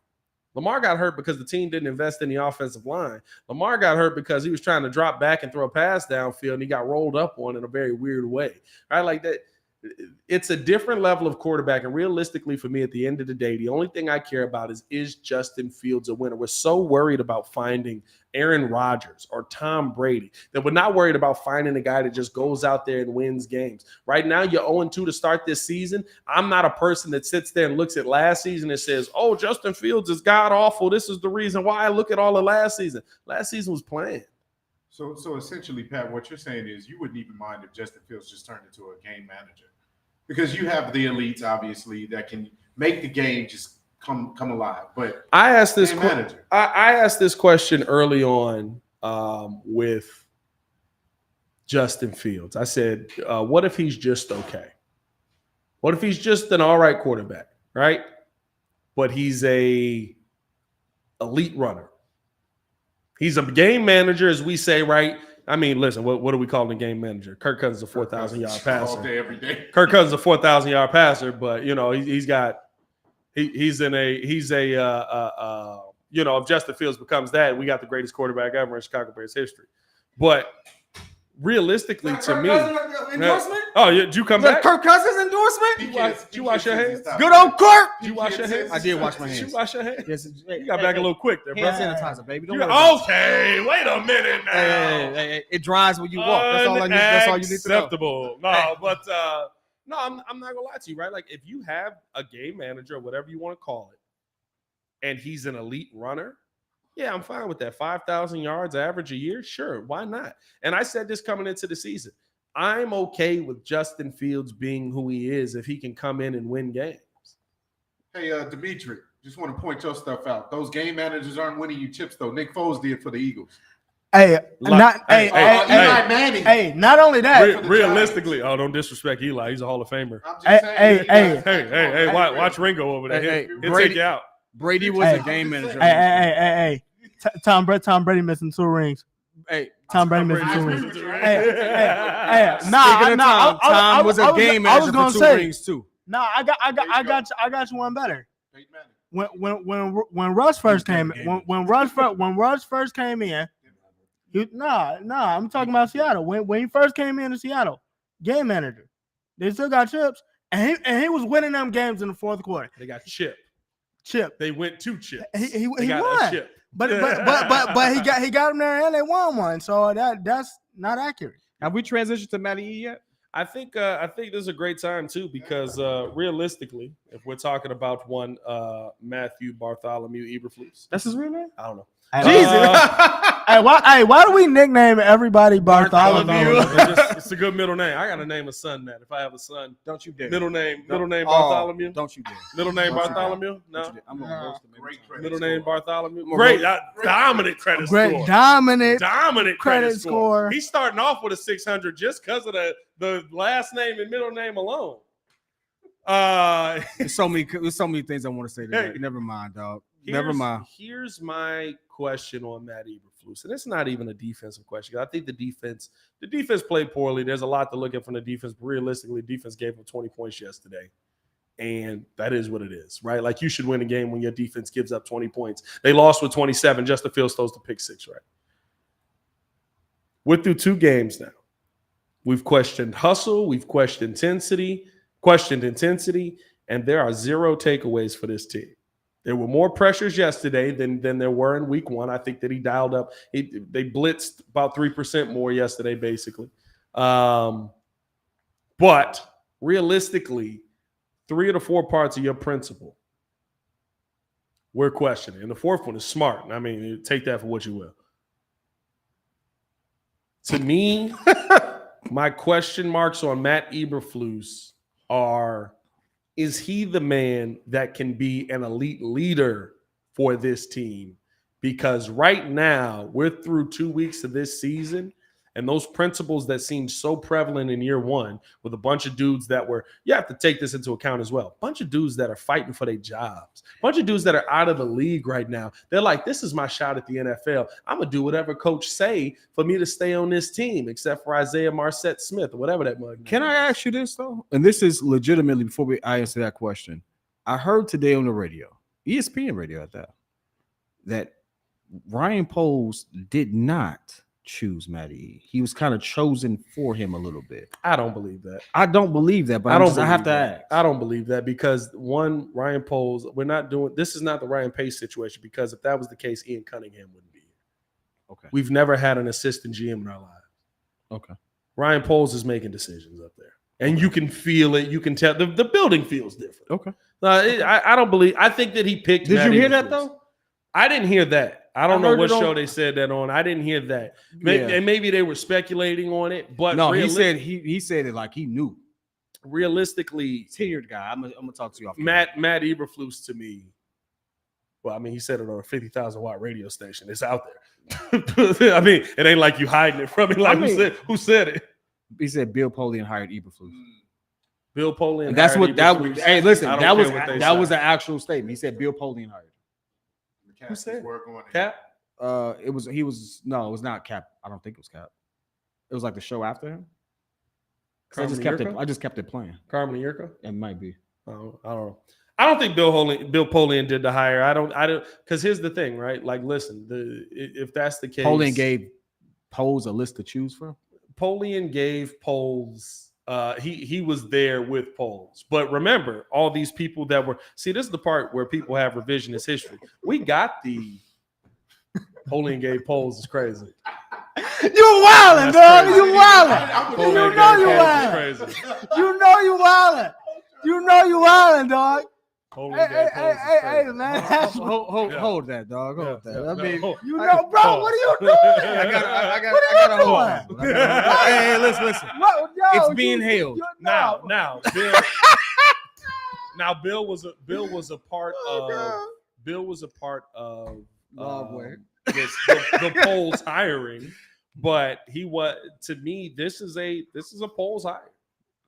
Lamar got hurt because the team didn't invest in the offensive line. Lamar got hurt because he was trying to drop back and throw a pass downfield, and he got rolled up on in a very weird way. Right? Like that. It's a different level of quarterback. And realistically, for me, at the end of the day, the only thing I care about is Justin Fields a winner? We're so worried about finding Aaron Rodgers or Tom Brady that we're not worried about finding a guy that just goes out there and wins games. Right now, you're 0-2 to start this season. I'm not a person that sits there and looks at last season and says, oh, Justin Fields is god-awful. This is the reason why I look at all of last season. Last season was planned. So essentially, Pat, what you're saying is you wouldn't even mind if Justin Fields just turned into a game manager. Because you have the elites, obviously, that can make the game just come alive. But I asked this question early on with Justin Fields. I said, what if he's just okay? What if he's just an all right quarterback, right? But he's a elite runner. He's a game manager, as we say, right? I mean, listen, what do we call the game manager? Kirk Cousins is a 4,000-yard passer. All day, every day. Kirk Cousins is a 4,000-yard passer, but you know if Justin Fields becomes that, we got the greatest quarterback ever in Chicago Bears history. But realistically, to me, endorsement? oh, yeah, did you come Is that back? Kirk Cousins endorsement? Did you wash your hands? Good old Kirk. Did you wash your hands? I did wash my Did you hands. wash your hands? Yes, You got back a little quick there, bro. Hand sanitizer, baby. Don't worry about Okay, wait a minute now. Hey, it dries when you walk. That's all I need. That's all you need to know. Acceptable. No, but no, I'm not gonna lie to you, right? Like, if you have a game manager or whatever you want to call it, and he's an elite runner, yeah, I'm fine with that. 5,000 yards average a year, sure, why not? And I said this coming into the season, I'm okay with Justin Fields being who he is if he can come in and win games. Hey, Dimitri, just want to point your stuff out. Those game managers aren't winning you chips, though. Nick Foles did for the Eagles. Hey, not Eli Manning. Hey, not only that. Realistically, don't disrespect Eli. He's a Hall of Famer. I'm just saying. Hey, watch Ringo over there. He'll take you out. Brady was a game manager. Hey. Tom Brady missing 2 rings. Hey, Tom Brady missing 2 rings. Tom was a game manager for 2 rings too. Nah, I got you one better. When Russ first came when Russ first came in, I'm talking about Seattle. When he first came into Seattle, game manager, they still got chips, and he was winning them games in the fourth quarter. They got chip. They went 2 chips. He got won. a chip. But he got him there and they won one. So that's not accurate. Have we transitioned to Matty E yet? I think this is a great time too, because realistically, if we're talking about one Matthew Bartholomew Eberflus, That's his real name? I don't know. Why do we nickname everybody Bartholomew? It's a good middle name. I gotta name a son that. If I have a son, Don't you dare. middle name Bartholomew. Don't you dare. Middle name Don't you Bartholomew. No. I'm gonna roast him. Great credit Middle score. name Bartholomew. gonna Great, roast- dominant credit score. Great, dominant. Credit score. He's starting off with a 600 just because of the last name and middle name alone. There's so many things I want to say today. Never mind, dog. Never mind. Here's my question on Matt Eberflus, and it's not even a defensive question. I think the defense played poorly. There's a lot to look at from the defense, but realistically, defense gave him 20 points yesterday. And that is what it is, right? Like, you should win a game when your defense gives up 20 points. They lost with 27. Justin Fields throws the pick 6, right? We're through 2 games now. We've questioned hustle. We've questioned intensity, and there are 0 takeaways for this team. There were more pressures yesterday than there were in week 1. I think that he dialed up. They blitzed about 3% more yesterday, basically. But realistically, 3 of the 4 parts of your principle we're questioning. And the 4th one is smart. I mean, take that for what you will. To me, my question marks on Matt Eberflus are, is he the man that can be an elite leader for this team? Because right now, we're through 2 weeks of this season, and those principles that seemed so prevalent in year 1 with a bunch of dudes that were, you have to take this into account as well, a bunch of dudes that are fighting for their jobs, a bunch of dudes that are out of the league right now. They're like, this is my shot at the NFL. I'm going to do whatever coach say for me to stay on this team, except for Isaiah Marset Smith or whatever that mug. Can I ask you this, though? And this is legitimately, before I answer that question, I heard today on the radio, ESPN radio at that Ryan Poles did not choose Matty. He was kind of chosen for him a little bit. I don't believe that. I don't believe that, but I have to ask. I don't believe that because, one, Ryan Poles, this is not the Ryan Pace situation, because if that was the case, Ian Cunningham wouldn't be here. Okay. We've never had an assistant GM in our lives. Okay. Ryan Poles is making decisions up there. And you can feel it. You can tell. The building feels different. Okay. I don't believe. I think that he picked. Did you hear that, though? I didn't hear that. I don't know what show they they said that on. I didn't hear that. And maybe they were speculating on it. But no, he said it like he knew. Realistically, tenured guy. I'm gonna talk to you off. Matt Eberflus, to me. Well, I mean, he said it on a 50,000 watt radio station. It's out there. I mean, it ain't like you hiding it from me. Like, who said it? He said Bill Polian hired Eberflus. Bill Polian. And that's what that was. Hey, listen, that was an actual statement. He said Bill Polian hired. Who said Cap? It was not Cap. I don't think it was Cap. It was like the show after him. I just kept it playing. Carmen Yurko? It might be. I don't know. I don't think Bill Polian did the hire. I don't because here's the thing, right? Like, listen, if that's the case, Polian gave Poles a list to choose from. Polian gave Poles. He was there with Poles. But remember, all these people that were. See, this is the part where people have revisionist history. We got the Polian gave Poles is crazy. You wildin', dog. You wildin'. Polian You gave know you Poles is wildin'. crazy. You know you wildin'. You know you wildin', dog. Polian Hey, gave Poles is hey, crazy. man. Hold that, dog. Hold that. I mean, You know, bro, what are you doing? I gotta hold doing? on. Hey, listen. What, yo, It's being held. Now, Bill. Now, Bill was a part of the Poles hiring, but to me, this is a Poles hire.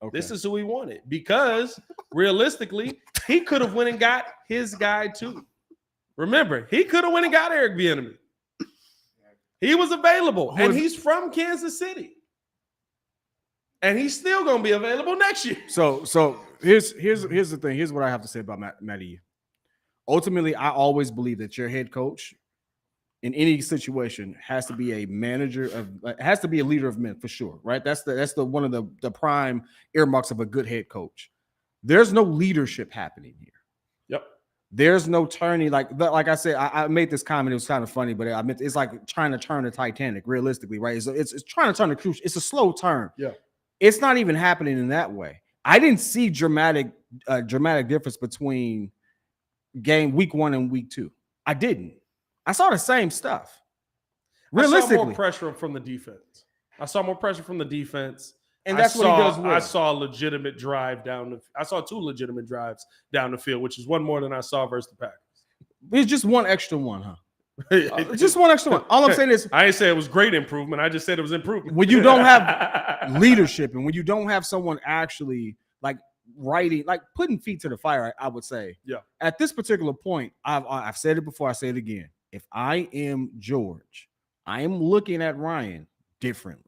Okay. This is who he wanted because realistically, he could have went and got his guy too. Remember, he could have went and got Eric Bieniemy. He was available, and he's from Kansas City, and he's still going to be available next year. So here's the thing. Here's what I have to say about Matty. Ultimately, I always believe that your head coach in any situation has to be a has to be a leader of men for sure, right? That's the one of the prime earmarks of a good head coach. There's no leadership happening here. Yep. There's no turning, like I said, I made this comment. It was kind of funny, but I meant it's like trying to turn the Titanic, realistically, right? It's trying to turn the cruise. It's a slow turn. Yeah. It's not even happening in that way. I didn't see dramatic difference between week 1 and week 2. I didn't. I saw the same stuff. Realistically, I saw more pressure from the defense. And that's what he does well. I saw a legitimate drive I saw 2 legitimate drives down the field, which is one more than I saw versus the Packers. It's just one extra one, huh? Just one extra one. All I'm saying is, I didn't say it was great improvement. I just said it was improvement. When you don't have leadership and when you don't have someone actually like writing, like putting feet to the fire, I would say. Yeah. At this particular point, I've said it before. I say it again. If I am George, I am looking at Ryan differently.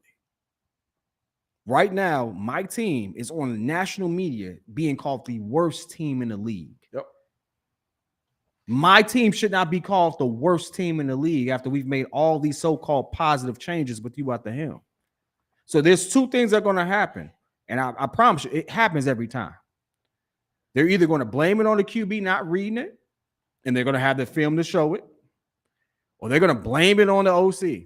Right now, my team is on the national media being called the worst team in the league. Yep. My team should not be called the worst team in the league after we've made all these so-called positive changes with you at the helm. So there's 2 things that are going to happen. And I promise you, it happens every time. They're either going to blame it on the QB not reading it, and they're going to have the film to show it, or they're going to blame it on the OC.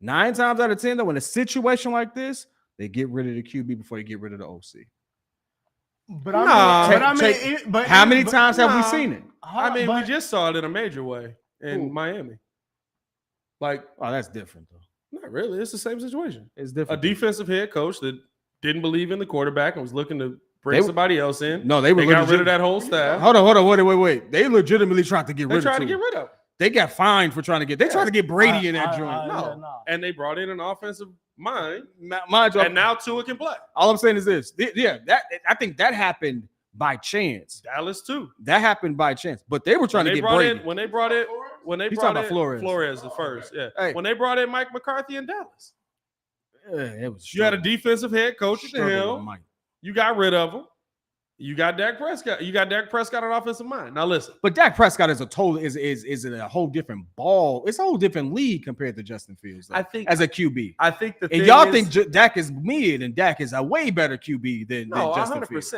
9 times out of 10, though, in a situation like this, they get rid of the QB before they get rid of the OC. But how many times have we seen it? We just saw it in a major way in Miami. Like, oh, that's different, though. Not really. It's the same situation. It's different. A defensive head coach that didn't believe in the quarterback and was looking to bring somebody else in. No, they got rid of that whole staff. Hold on, wait. They legitimately tried to get rid of him. They tried to get rid of him. They got fined for trying to get. They tried to get Brady in that joint. No, and they brought in an offensive mind. And now Tua can play. All I'm saying is this. Yeah, I think that happened by chance. Dallas too. That happened by chance. But they were trying to get Brady. When they brought in Flores the first. Yeah. Hey. When they brought in Mike McCarthy in Dallas. It was you had a defensive head coach at the helm. You got rid of him. You got Dak Prescott. You got Dak Prescott on offensive mind. Now listen, but Dak Prescott is a whole different ball. It's a whole different league compared to Justin Fields. Though, I think as a QB. I think think Dak is mid, and Dak is a way better QB than Justin 100%. Fields.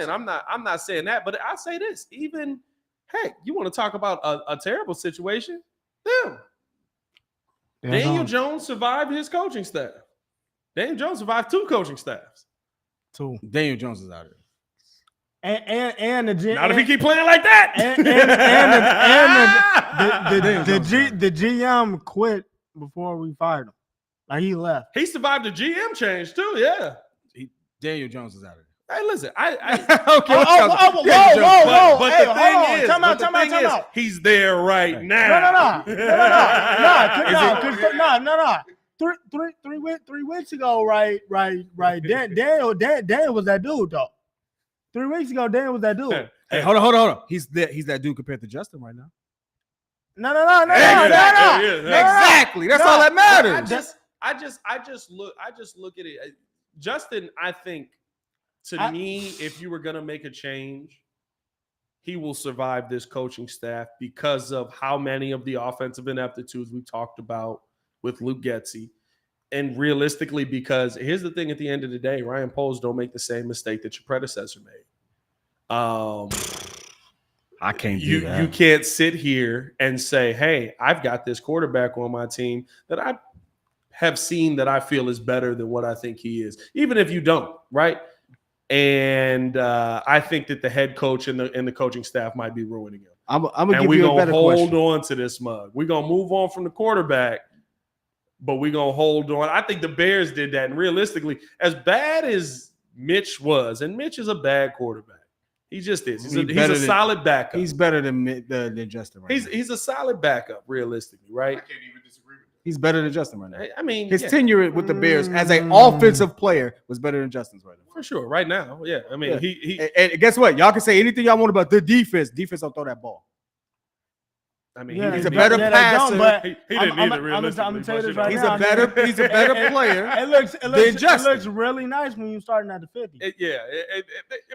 I'm not saying that, but I say this. Even heck, you want to talk about a terrible situation? Daniel Jones survived his coaching staff. Daniel Jones survived 2 coaching staffs. 2. Daniel Jones is out of it. And not if he keep playing like that. The GM quit before we fired him. Like he left. He survived the GM change too. Yeah. Daniel Jones is out of it. Hey, listen. Okay. Whoa. But hey, the thing is, time out. He's there right now. No. 3 weeks ago, right. Daniel was that dude though. 3 weeks ago, Dan was that dude. Hey, hold on. He's that dude compared to Justin right now. No. Exactly. That's all that matters. I just look at it. Justin, I think to me, if you were gonna make a change, he will survive this coaching staff because of how many of the offensive ineptitudes we talked about with Luke Getsy. And realistically, because here's the thing: at the end of the day, Ryan Poles don't make the same mistake that your predecessor made. I can't you do that. you can't sit here and say, "Hey, I've got this quarterback on my team that I have seen that I feel is better than what I think he is," even if you don't, right? And I think that the head coach and the coaching staff might be ruining him. I'm gonna give you a better hold question. on to this mug. We're gonna move on from the quarterback, but we're gonna hold on. I think the Bears did that, and realistically, as bad as Mitch was, and Mitch is a bad quarterback. He just is. He's a solid backup. He's better than Justin right now. He's a solid backup, realistically, right? I can't even disagree with that. He's better than Justin right now. I mean, His yeah, tenure with the Bears as an offensive player was better than Justin's right now. for sure. Right now, yeah. I mean, Yeah. he And guess what? Y'all can say anything y'all want about the defense. Defense don't throw that ball. I mean, Yeah, he's He's a they better don't, passer. but He didn't I'm either, gonna realistically. tell you this but, right you He's know, a better. He's a better player. It looks really nice when you're starting at the 50.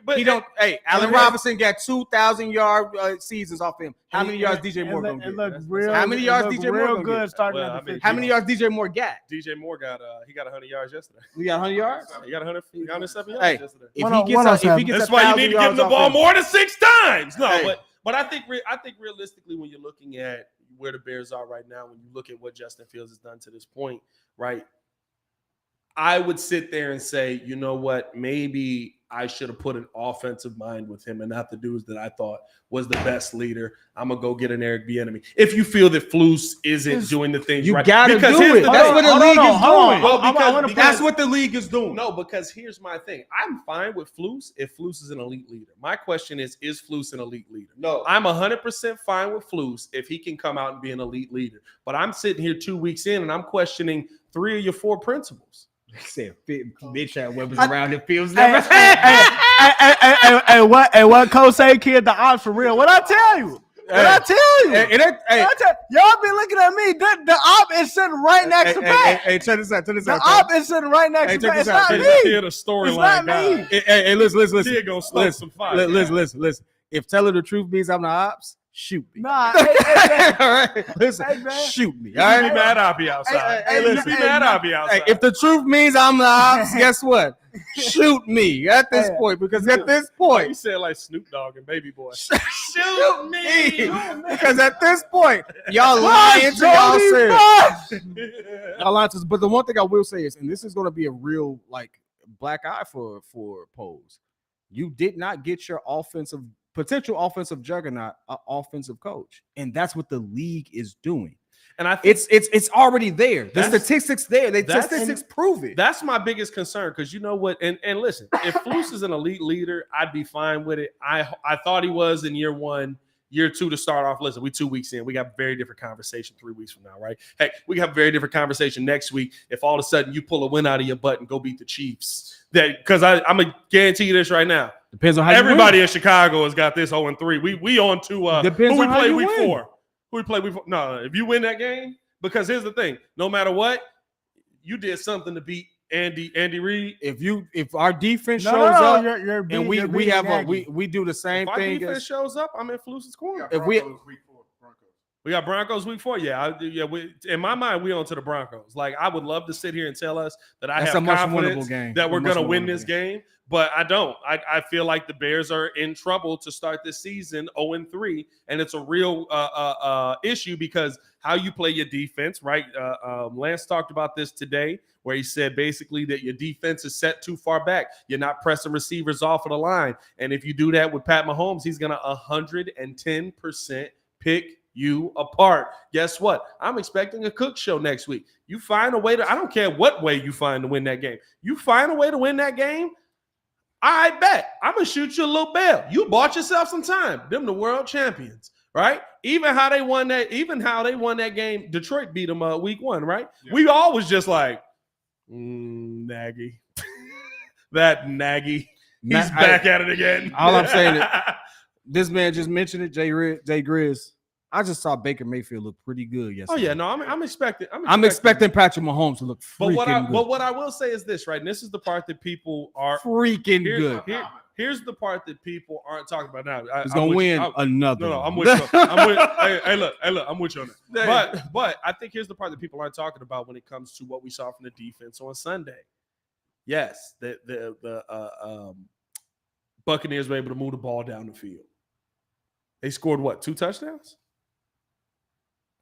But He don't. Hey, Allen Robinson got 2,000-yard seasons off him. How many yards DJ Moore gonna It get? looks real. How many yards DJ Moore real gonna good get? starting Well, at I the mean, 50. How many yards DJ Moore got? DJ Moore got 100 yards yesterday. We got 100 yards. He got 107 yards Hey, yesterday. if One he on gets, if he seven. gets That's why you need to give him the ball more than 6 times. No, Hey. but I think realistically, when you're looking at where the Bears are right now, when you look at what Justin Fields has done to this point, right? I would sit there and say, you know what? Maybe I should have put an offensive mind with him and not the dudes that I thought was the best leader. I'm gonna go get an Eric Bieniemy. If you feel that Flus isn't doing the things You right, gotta because do here's it. the That's thing. what the league is doing. Well, That's what the league is doing. No, because here's my thing. I'm fine with Flus if Flus is an elite leader. My question is Flus an elite leader? No. I'm 100% fine with Flus if he can come out and be an elite leader. But I'm sitting here 2 weeks in and I'm questioning 3 of your 4 principles. Said bitch had weapons around the fields. Hey, what Coach say, kid? The odds for real. What I tell you? Y'all be looking at me. The op is sitting right next to Pat. Hey, check this out. The op is sitting right next to Pat. It's not me. Hear the storyline. It's not me. Hey, listen. Kid gonna start some fire. Listen. If telling the truth means I'm the ops, shoot me. Nah. All right, listen, Hey, man. shoot me. You All be right. mad, I'll be outside. Hey, Listen, be mad, I'll be Hey, outside. if the truth means I'm the ops, guess what? Shoot me at this point, because at this you point, said like Snoop Dogg and Baby Boy. shoot me. Because at this point, y'all lying to yourselves. Y'all lying to us. But the one thing I will say is, and this is going to be a real like black eye for Poles. You did not get your potential offensive juggernaut, an offensive coach, and that's what the league is doing. And I think It's already there. The That's- statistics there. The that's- statistics prove it. that's my biggest concern, because you know what? And listen, if Flus is an elite leader, I'd be fine with it. I thought he was in year 1. Year 2 to start off. Listen, we 2 weeks in. We got a very different conversation 3 weeks from now, right? Heck, we have a very different conversation next week if all of a sudden you pull a win out of your butt and go beat the Chiefs. That because I'm gonna guarantee you this right now. Depends on how Everybody in Chicago has got this 0-3. We on to Depends who we on how play you week win. 4. Who we play week 4? No, if you win that game, because here's the thing: no matter what, you did something to beat Andy Reid. If our defense No, shows no, up you're and beating- we you're we beating have Nagy. we do the same If our thing defense as shows up, I'm in Flus's corner. If we- week 4 Broncos. We got Broncos week 4. In my mind, we on to the Broncos. Like, I would love to sit here and tell us that I That's have a much confidence winnable game. that we're A much going to win winnable this game, but I don't. I feel like the Bears are in trouble to start this season 0-3, and it's a real issue because how you play your defense, right? Lance talked about this today, where he said basically that your defense is set too far back. You're not pressing receivers off of the line, and if you do that with Pat Mahomes, he's going to 110% pick you apart. Guess what? I'm expecting a cook show next week. You find a way to, I don't care what way you find to win that game. You find a way to win that game, I bet I'm going to shoot you a little bail. You bought yourself some time. Them the world champions, right? Even how they won that game, Detroit beat them week 1, right? Yeah. We always just like, Nagy. That Nagy. He's back at it again. All I'm saying is, this man just mentioned it, Jay Grizz. I just saw Baker Mayfield look pretty good yesterday. Oh yeah, no, I'm expecting. I'm expecting Patrick Mahomes to look freaking But good. what I will say is this, right? And this is the part that people are freaking Here- good. here- Here's the part that people aren't talking about now. He's gonna win another. No, I'm with you. Hey, look, I'm with you on that. But I think here's the part that people aren't talking about when it comes to what we saw from the defense on Sunday. Yes, the Buccaneers were able to move the ball down the field. They scored what? 2 touchdowns?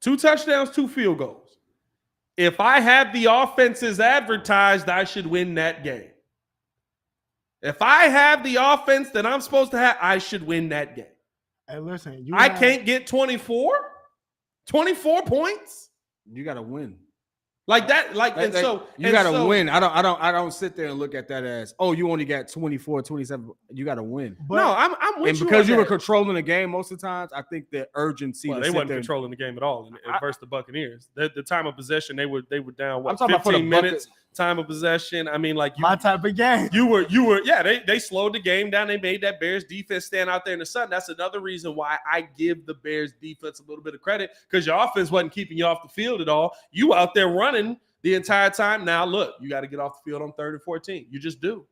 2 touchdowns, 2 field goals. If I had the offenses advertised, I should win that game. If I have the offense that I'm supposed to have, I should win that game. Hey, listen, I can't get 24 points. You got to win. Like that, you got to win. I don't sit there and look at that as, oh, you only got 24, 27. You got to win. But, no, I'm with and you. Because you were controlling the game most of the times, I think the urgency. Well, they wasn't controlling the game at all versus the Buccaneers. The time of possession, they were down. What, 15 minutes time of possession. I mean, like my type of game. You were. Yeah, they slowed the game down. They made that Bears defense stand out there in the sun. That's another reason why I give the Bears defense a little bit of credit, because your offense wasn't keeping you off the field at all. You out there running the entire time. Now look, you got to get off the field on 3rd and 14. You just do.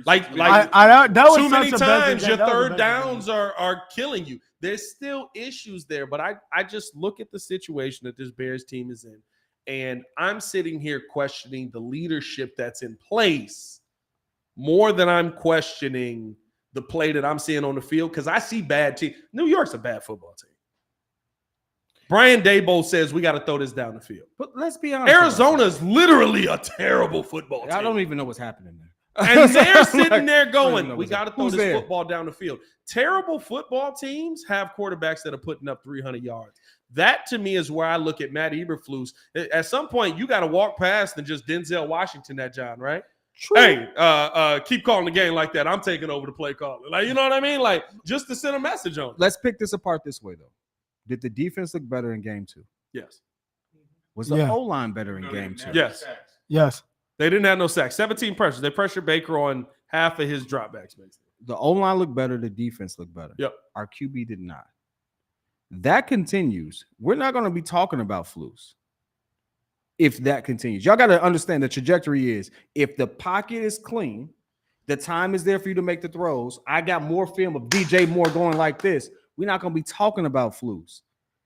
Like that was too many times your third downs are killing you. There's still issues there, but I just look at the situation that this Bears team is in, and I'm sitting here questioning the leadership that's in place more than I'm questioning the play that I'm seeing on the field, because I see bad teams. New York's a bad football team. Brian Daboll says we got to throw this down the field. But let's be honest. Arizona's literally a terrible football team. I don't even know what's happening there. And they're sitting there going, we got to throw this football down the field. Terrible football teams have quarterbacks that are putting up 300 yards. That, to me, is where I look at Matt Eberflus. At some point, you got to walk past and just Denzel Washington that John, right? True. Hey, keep calling the game like that. I'm taking over the play calling. Like, you know what I mean? Like, just to send a message on it. Let's pick this apart this way, though. Did the defense look better in game 2? Yes. Was the O-line better in game 2? Yes. Yes. They didn't have no sacks. 17 pressures. They pressured Baker on half of his dropbacks, basically. The O-line looked better. The defense looked better. Yep. Our QB did not. That continues. We're not going to be talking about Flus if that continues. Y'all got to understand the trajectory is, if the pocket is clean, the time is there for you to make the throws. I got more film of DJ Moore going like this. We're not going to be talking about Flus.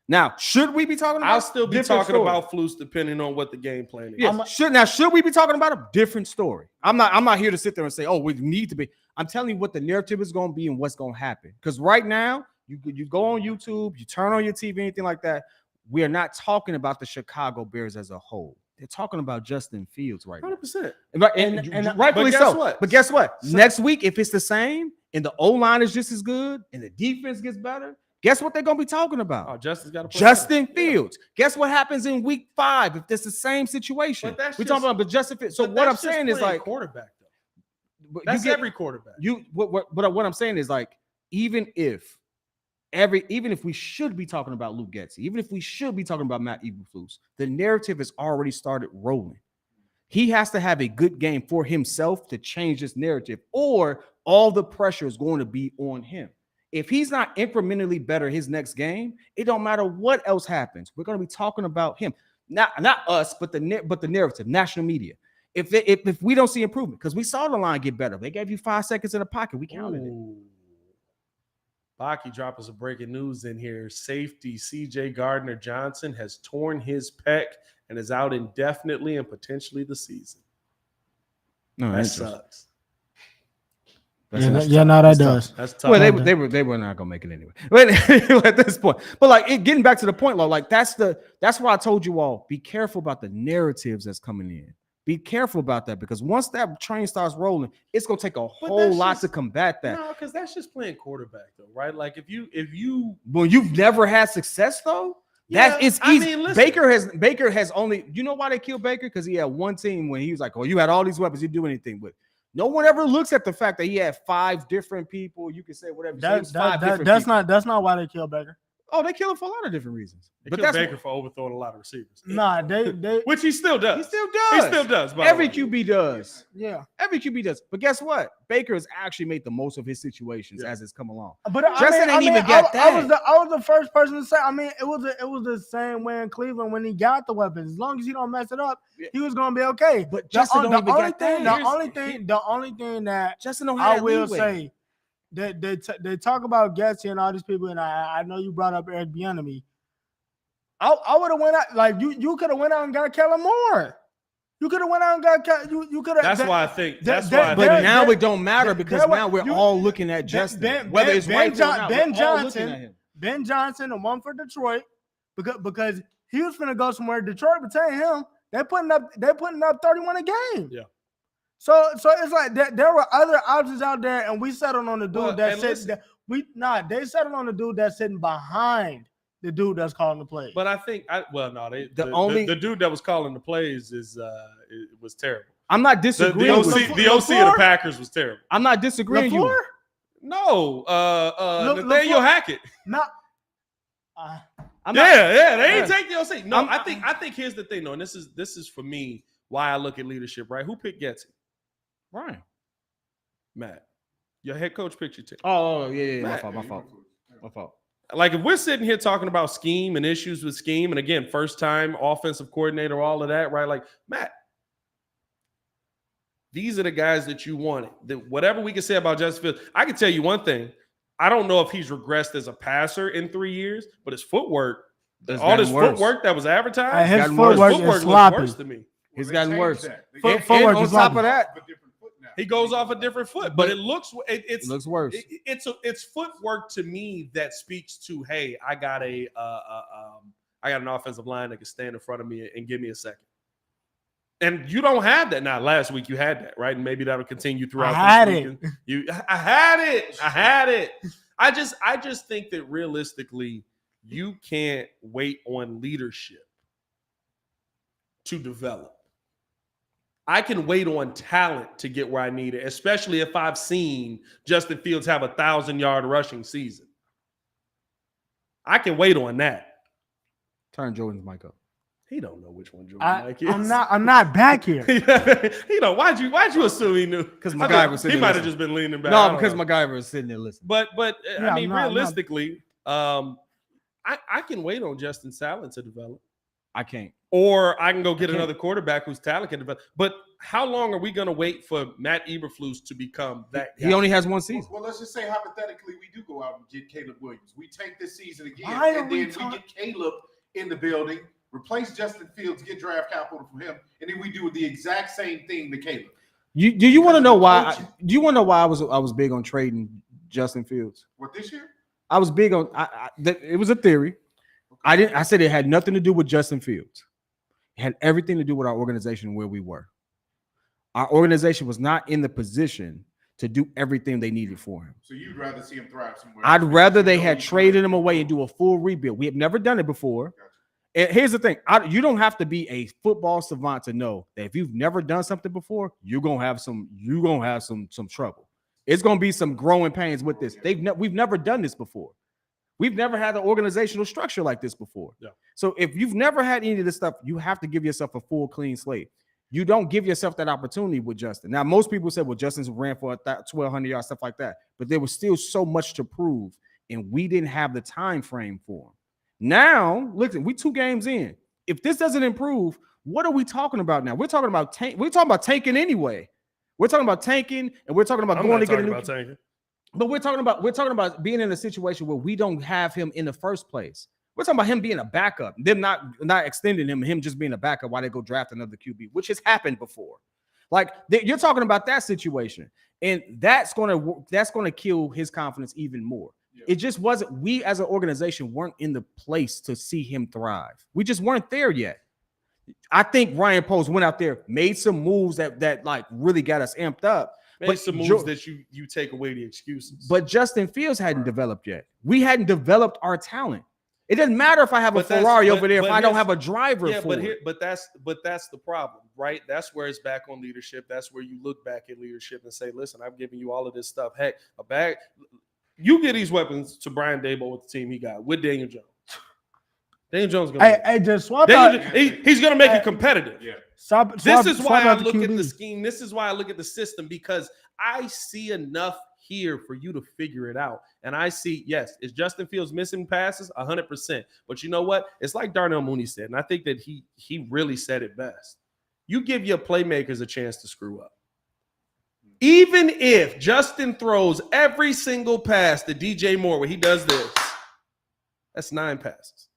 Now, should we be talking about? I'll still be talking about Flus depending on what the game plan is. Yeah. Should we be talking about a different story? I'm not here to sit there and say, oh, we need to be. I'm telling you what the narrative is going to be and what's going to happen. Because right now, you go on YouTube, you turn on your TV, anything like that. We are not talking about the Chicago Bears as a whole. They're talking about Justin Fields right now. 100%. And rightfully so. What? But guess what? Next week, if it's the same and the O-line is just as good and the defense gets better, guess what they're going to be talking about? Oh, Justin Fields. Yeah. Guess what happens in week 5 if it's the same situation? We're talking about Justin Fields. So what I'm saying is, like, quarterback, though. That's every quarterback. What I'm saying is, like, even if we should be talking about Luke Getsy, even if we should be talking about Matt Eberflus, the narrative has already started rolling. He has to have a good game for himself to change this narrative, or all the pressure is going to be on him. If he's not incrementally better his next game, it don't matter what else happens. We're going to be talking about him, not us, but the narrative, national media. If we don't see improvement, because we saw the line get better, they gave you 5 seconds in the pocket, we counted it. Baki dropping some breaking news in here. Safety CJ Gardner-Johnson has torn his pec and is out indefinitely and potentially the season. No, that sucks. That does. That's tough. Well, they were not gonna make it anyway. But at this point, but like getting back to the point, like that's why I told you all, be careful about the narratives that's coming in. Be careful about that, because once that train starts rolling, it's gonna take a whole lot to combat that. No, because that's just playing quarterback, though, right? Like if you when you've never had success, though, it's easy. I mean, Baker has only. You know why they killed Baker? Because he had one team when he was like, "Oh, you had all these weapons, you do anything with." No one ever looks at the fact that he had 5 different people. You can say whatever. That's not why they killed Baker. Oh, they kill him for a lot of different reasons. But that's Baker for overthrowing a lot of receivers. Nah, they which he still does. He still does. Every QB does. Yeah, every QB does. But guess what? Baker has actually made the most of his situations as it's come along. But Justin ain't even get that. I was the first person to say. I mean, it was the same way in Cleveland when he got the weapons. As long as you don't mess it up, he was gonna be okay. But Justin don't even get that. The only thing that Justin don't I will say they talk about Getsy and all these people, and I know you brought up Eric Bieniemy. I would have went out like you could have went out and got Kellen Moore. You could have went out and got you could have. That's why I think. But now it don't matter because now we're all looking at Justin. Whether it's right or not, Ben Johnson, the one for Detroit, because he was finna go somewhere. Detroit would tell him they're putting up 31 a game. Yeah. So it's like there were other options out there, and we settled on the dude they settled on the dude that's sitting behind the dude that's calling the plays. But I think the dude that was calling the plays was terrible. I'm not disagreeing. The OC of the Packers was terrible. I'm not disagreeing. LaFleur? No, Nathaniel Hackett. No. They ain't take the OC. No, I think here's the thing, though, and this is for me why I look at leadership. Right? Who picked Getsy? Ryan. Matt. Your head coach picked your team. Oh yeah. My fault. Like if we're sitting here talking about scheme and issues with scheme, and again, first time offensive coordinator, all of that, right? Like Matt, these are the guys that you wanted. Whatever we can say about Justin Fields, I can tell you one thing. I don't know if he's regressed as a passer in 3 years, but his footwork, footwork that was advertised, his footwork is sloppy. Worse to me. It's gotten worse. Footwork on top of that, he goes off a different foot, but it looks worse. It's footwork to me that speaks to, hey, I got an offensive line that can stand in front of me and give me a second. And you don't have that now. Last week you had that, right? And maybe that'll continue throughout. I had it. I just think that realistically, you can't wait on leadership to develop. I can wait on talent to get where I need it, especially if I've seen Justin Fields have 1,000-yard rushing season. I can wait on that. Turn Jordan's mic up. He don't know which one Jordan's mic is. I'm not back here. He don't. Why'd you assume he knew? Because MacGyver said he might have just been leaning back. No, because MacGyver is sitting there listening. But I mean, realistically, I can wait on Justin's talent to develop. I can't. Or I can go get another quarterback whose talent can develop. But how long are we going to wait for Matt Eberflus to become that guy? He only has one season. Well, let's just say hypothetically we do go out and get Caleb Williams. We take this season again, and then we get Caleb in the building, replace Justin Fields, get draft capital from him, and then we do the exact same thing to Caleb. Do you want to know why? Do you want to know why I was big on trading Justin Fields? What, this year? I was big on. It was a theory. I said it had nothing to do with Justin Fields. It had everything to do with our organization and where we were. Our organization was not in the position to do everything they needed for him. So you'd rather see him thrive somewhere? I'd rather they had traded him away and do a full rebuild. We have never done it before. Gotcha. And here's the thing. You don't have to be a football savant to know that if you've never done something before, you're gonna have some trouble. It's gonna be some growing pains with this. We've never done this before. We've never had an organizational structure like this before. Yeah. So if you've never had any of this stuff, you have to give yourself a full clean slate. You don't give yourself that opportunity with Justin. Now, most people say, well, Justin's ran for 1,200 yards, stuff like that. But there was still so much to prove, and we didn't have the time frame for him. Now, listen, we 2 games in. If this doesn't improve, what are we talking about now? We're talking about tanking anyway. We're talking about tanking, and we're talking about going to get a new tanking. But we're talking about being in a situation where we don't have him in the first place. We're talking about him being a backup, them not extending him just being a backup while they go draft another QB, which has happened before. Like you're talking about that situation, and that's gonna kill his confidence even more. Yeah. It just wasn't. We as an organization weren't in the place to see him thrive. We just weren't there yet. I think Ryan Post went out there, made some moves that like really got us amped up. Made some moves that you take away the excuses. But Justin Fields hadn't developed yet. We hadn't developed our talent. It doesn't matter if I have a Ferrari over there if I don't have a driver for it. But that's the problem, right? That's where it's back on leadership. That's where you look back at leadership and say, listen, I'm giving you all of this stuff. Heck, you get these weapons to Brian Daboll with the team he got with Daniel Jones. Daniel Jones is going to just swap out. He's going to make it competitive. Yeah. This is why I look at the scheme. This is why I look at the system, because I see enough here for you to figure it out. And I see, yes, is Justin Fields missing passes? 100%. But you know what? It's like Darnell Mooney said, and I think that he really said it best. You give your playmakers a chance to screw up. Even if Justin throws every single pass to DJ Moore where he does this, that's 9 passes.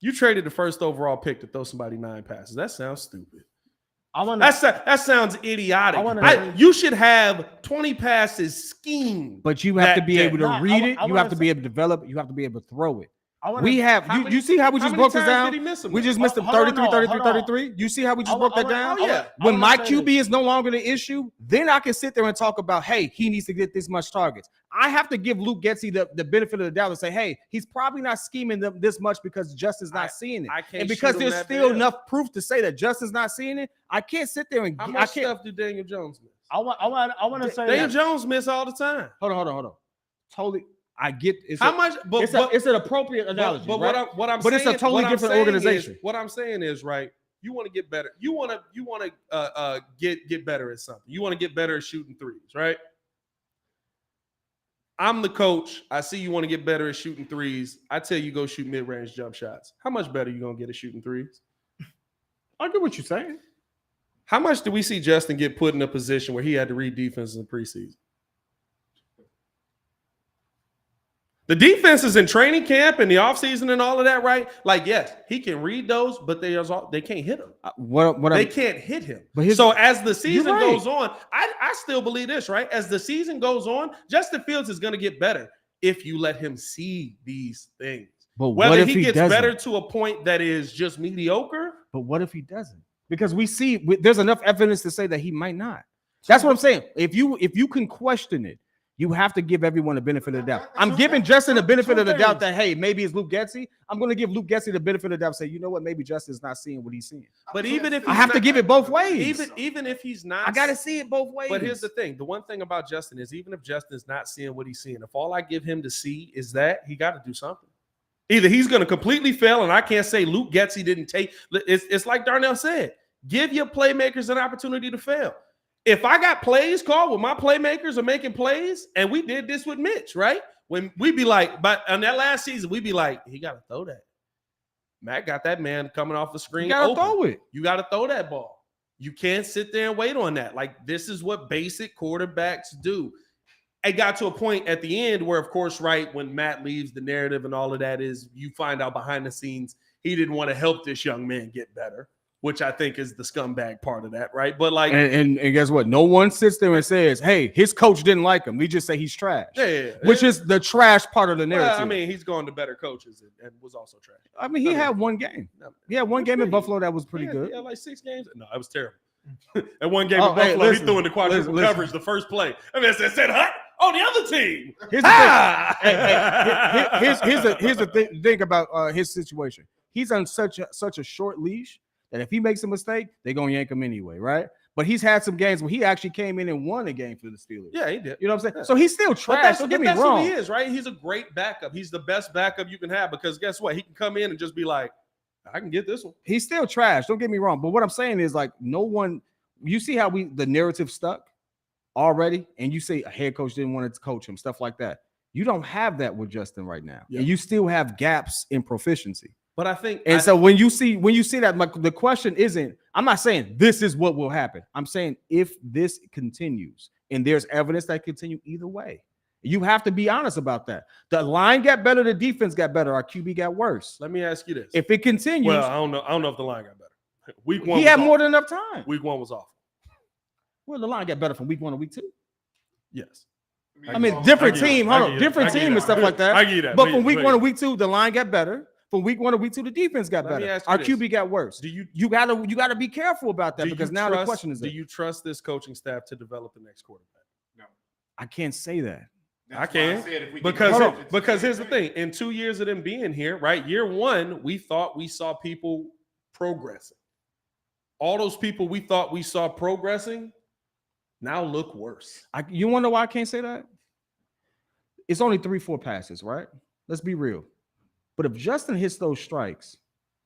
You traded the first overall pick to throw somebody 9 passes. That sounds stupid. That sounds idiotic. You should have 20 passes schemed. But you have to be able to read it. You have to be able to develop it. You have to be able to throw it. You see how we just broke this down? We just missed him 33. You see how we just broke that down? When my QB is no longer the issue, then I can sit there and talk about, hey, he needs to get this much targets. I have to give Luke Getsy the benefit of the doubt and say, hey, he's probably not scheming them this much because Justin's not seeing it. And because there's still enough proof to say that Justin's not seeing it, I can't sit there and how much stuff do Daniel Jones miss? I want to say Daniel Jones miss all the time. Hold on. Totally. I get it's an appropriate analogy. But right? what I'm but saying, it's a totally different organization. What I'm saying is, right, you want to get better. You want to get better at something. You want to get better at shooting threes, right? I'm the coach. I see you want to get better at shooting threes. I tell you go shoot mid-range jump shots. How much better are you going to get at shooting threes? I get what you're saying. How much do we see Justin get put in a position where he had to read defense in the preseason? The defense is in training camp and the offseason and all of that, right? Like, yes, he can read those, but they can't hit him. They can't hit him. So as the season goes on, I still believe this, right? As the season goes on, Justin Fields is going to get better if you let him see these things. But whether he gets better to a point that is just mediocre. But what if he doesn't? Because there's enough evidence to say that he might not. That's what I'm saying. If you can question it, you have to give everyone the benefit of the doubt. I'm giving Justin the benefit of the doubt that, hey, maybe it's Luke Getsy. I'm going to give Luke Getsy the benefit of the doubt and say, you know what, maybe Justin's not seeing what he's seeing. But even if I have to give it both ways. Even if he's not, I got to see it both ways. But here's the thing. The one thing about Justin is even if Justin's not seeing what he's seeing, if all I give him to see is that, he got to do something. Either he's going to completely fail, and I can't say Luke Getsy didn't take – it's like Darnell said, give your playmakers an opportunity to fail. If I got plays called where my playmakers are making plays, and we did this with Mitch, right? When we'd be like, but on that last season, we'd be like, he got to throw that. Matt got that man coming off the screen. You got to throw it. You got to throw that ball. You can't sit there and wait on that. Like, this is what basic quarterbacks do. It got to a point at the end where, of course, right, when Matt leaves, the narrative and all of that is you find out behind the scenes he didn't want to help this young man get better, which I think is the scumbag part of that, right? But like, and guess what? No one sits there and says, "Hey, his coach didn't like him." We just say he's trash. Which is the trash part of the narrative. Well, I mean, he's gone to better coaches and was also trash. I mean, he had one game. He had one game in Buffalo that was pretty good. Yeah, like 6 games. No, it was terrible. And one game in Buffalo, he threw into quadruple coverage the first play. I mean, it said, "Huh?" On the other team. Here's the thing about his situation. He's on such a short leash that if he makes a mistake, they're going to yank him anyway, right? But he's had some games where he actually came in and won a game for the Steelers. Yeah, he did. You know what I'm saying? Yeah. So he's still trash. Don't get me wrong. What he is, right? He's a great backup. He's the best backup you can have because guess what? He can come in and just be like, I can get this one. He's still trash. Don't get me wrong. But what I'm saying is like no one – you see how the narrative stuck already? And you say a head coach didn't want to coach him, stuff like that. You don't have that with Justin right now. Yeah. And you still have gaps in proficiency. But I think, so when you see that, the question isn't, I'm not saying this is what will happen. I'm saying if this continues and there's evidence that continue either way, you have to be honest about that. The line got better, the defense got better, our QB got worse. Let me ask you this: if it continues, well, I don't know if the line got better. Week 1, he had more than enough time. Week 1 was awful. Well, the line got better from week 1 to week 2. Yes. I mean, different team, different team and stuff like that. I get that. But from week 1 to week 2, the line got better. From week 1 to week 2, the defense got better. Our QB got worse. You gotta be careful about that because now the question is: do you trust this coaching staff to develop the next quarterback? No, I can't say that. I can because here's the thing: in 2 years of them being here, right? Year 1, we thought we saw people progressing. All those people we thought we saw progressing now look worse. You want to know why I can't say that? It's only 3-4 passes, right? Let's be real. But if Justin hits those strikes,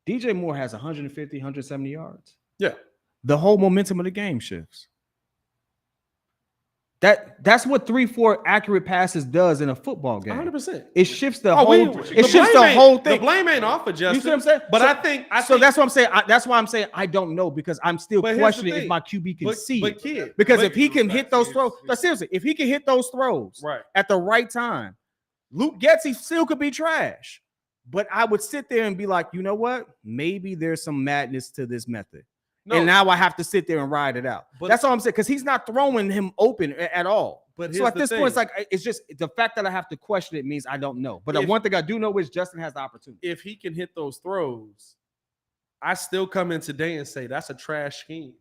DJ Moore has 150, 170 yards. Yeah. The whole momentum of the game shifts. That's what 3-4 accurate passes does in a football game. 100%. It shifts the Oh, whole. It shifts the whole thing. The blame ain't off of Justin. You see what I'm saying? But so, I think that's what I'm saying. That's why I'm saying I don't know because I'm still But here's the questioning thing. if my QB can see it. Kid, Because if he can hit those throws, no, seriously, if he can hit those throws right at the right time, Luke Getsy still could be trash. But I would sit there and be like, you know what? Maybe there's some madness to this method. No. And now I have to sit there and ride it out. But that's all I'm saying, because he's not throwing him open at all. But so at this point, it's like it's just the fact that I have to question it means I don't know. But the one thing I do know is Justin has the opportunity. If he can hit those throws, I still come in today and say that's a trash scheme.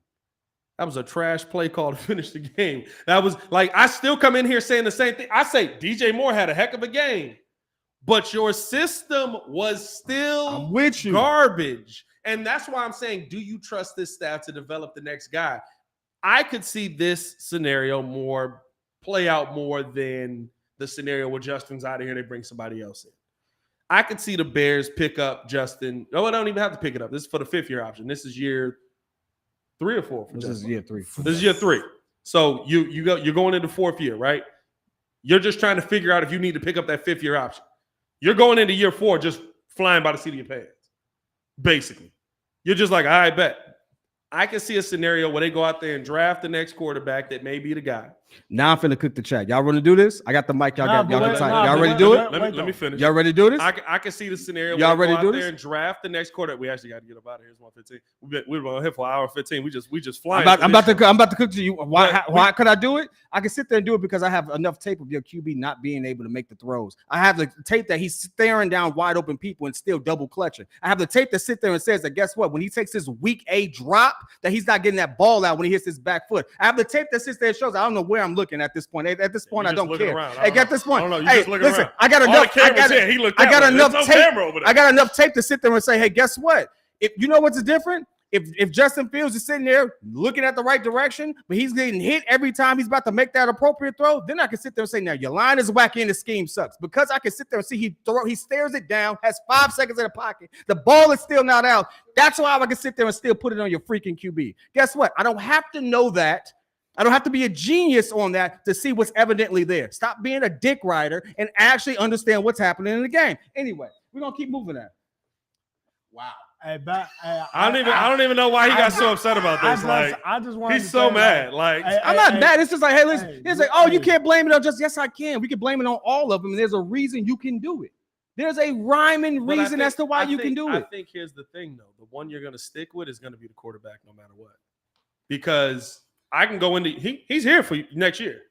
That was a trash play call to finish the game. That was like I still come in here saying the same thing. I say DJ Moore had a heck of a game, but your system was still with you. Garbage. And that's why I'm saying, do you trust this staff to develop the next guy? I could see this scenario more play out more than the scenario where Justin's out of here and they bring somebody else in. I could see the Bears pick up Justin. No, I don't even have to pick it up. This is for the 5th-year option. This is year 3 or 4. This is year 3. This is year 3. So you're going into 4th year, right? You're just trying to figure out if you need to pick up that 5th-year option. You're going into year 4 just flying by the seat of your pants. Basically, you're just like, I bet. I can see a scenario where they go out there and draft the next quarterback that may be the guy. Now I'm finna cook the chat. Y'all want to do this? I got the mic. Y'all ready to do it? Let me finish. Y'all ready to do this? I can see the scenario. Y'all ready to do this? And draft the next quarterback. We actually got to get up out of here. It's 1:15. We've been here for an hour and 15. We just flying. I'm about to cook to you. Why could I do it? I can sit there and do it because I have enough tape of your QB not being able to make the throws. I have the tape that he's staring down wide open people and still double clutching. I have the tape that sit there and says that guess what? When he takes his week A drop, that he's not getting that ball out when he hits his back foot. I have the tape that sits there and shows I don't know where I'm looking at this point. At this point, I don't care. At this point, hey, listen, I got enough. I got enough tape. I got enough tape to sit there and say, hey, guess what? If you know what's different? If Justin Fields is sitting there looking at the right direction, but he's getting hit every time he's about to make that appropriate throw, then I can sit there and say, now your line is wacky and the scheme sucks. Because I can sit there and see he stares it down, has 5 seconds in the pocket. The ball is still not out. That's why I can sit there and still put it on your freaking QB. Guess what? I don't have to know that. I don't have to be a genius on that to see what's evidently there. Stop being a dick rider and actually understand what's happening in the game. Anyway, we're going to keep moving that. Wow. I don't even know why he got so upset about this. I just want. He's so mad. I'm not mad. It's just like, hey, listen. It's like, oh, you can't blame it on just. Yes, I can. We can blame it on all of them. And there's a reason you can do it. There's a rhyme reason as to why you can do it. I think here's the thing, though. The one you're going to stick with is going to be the quarterback, no matter what. Because I can go into he's here for next year.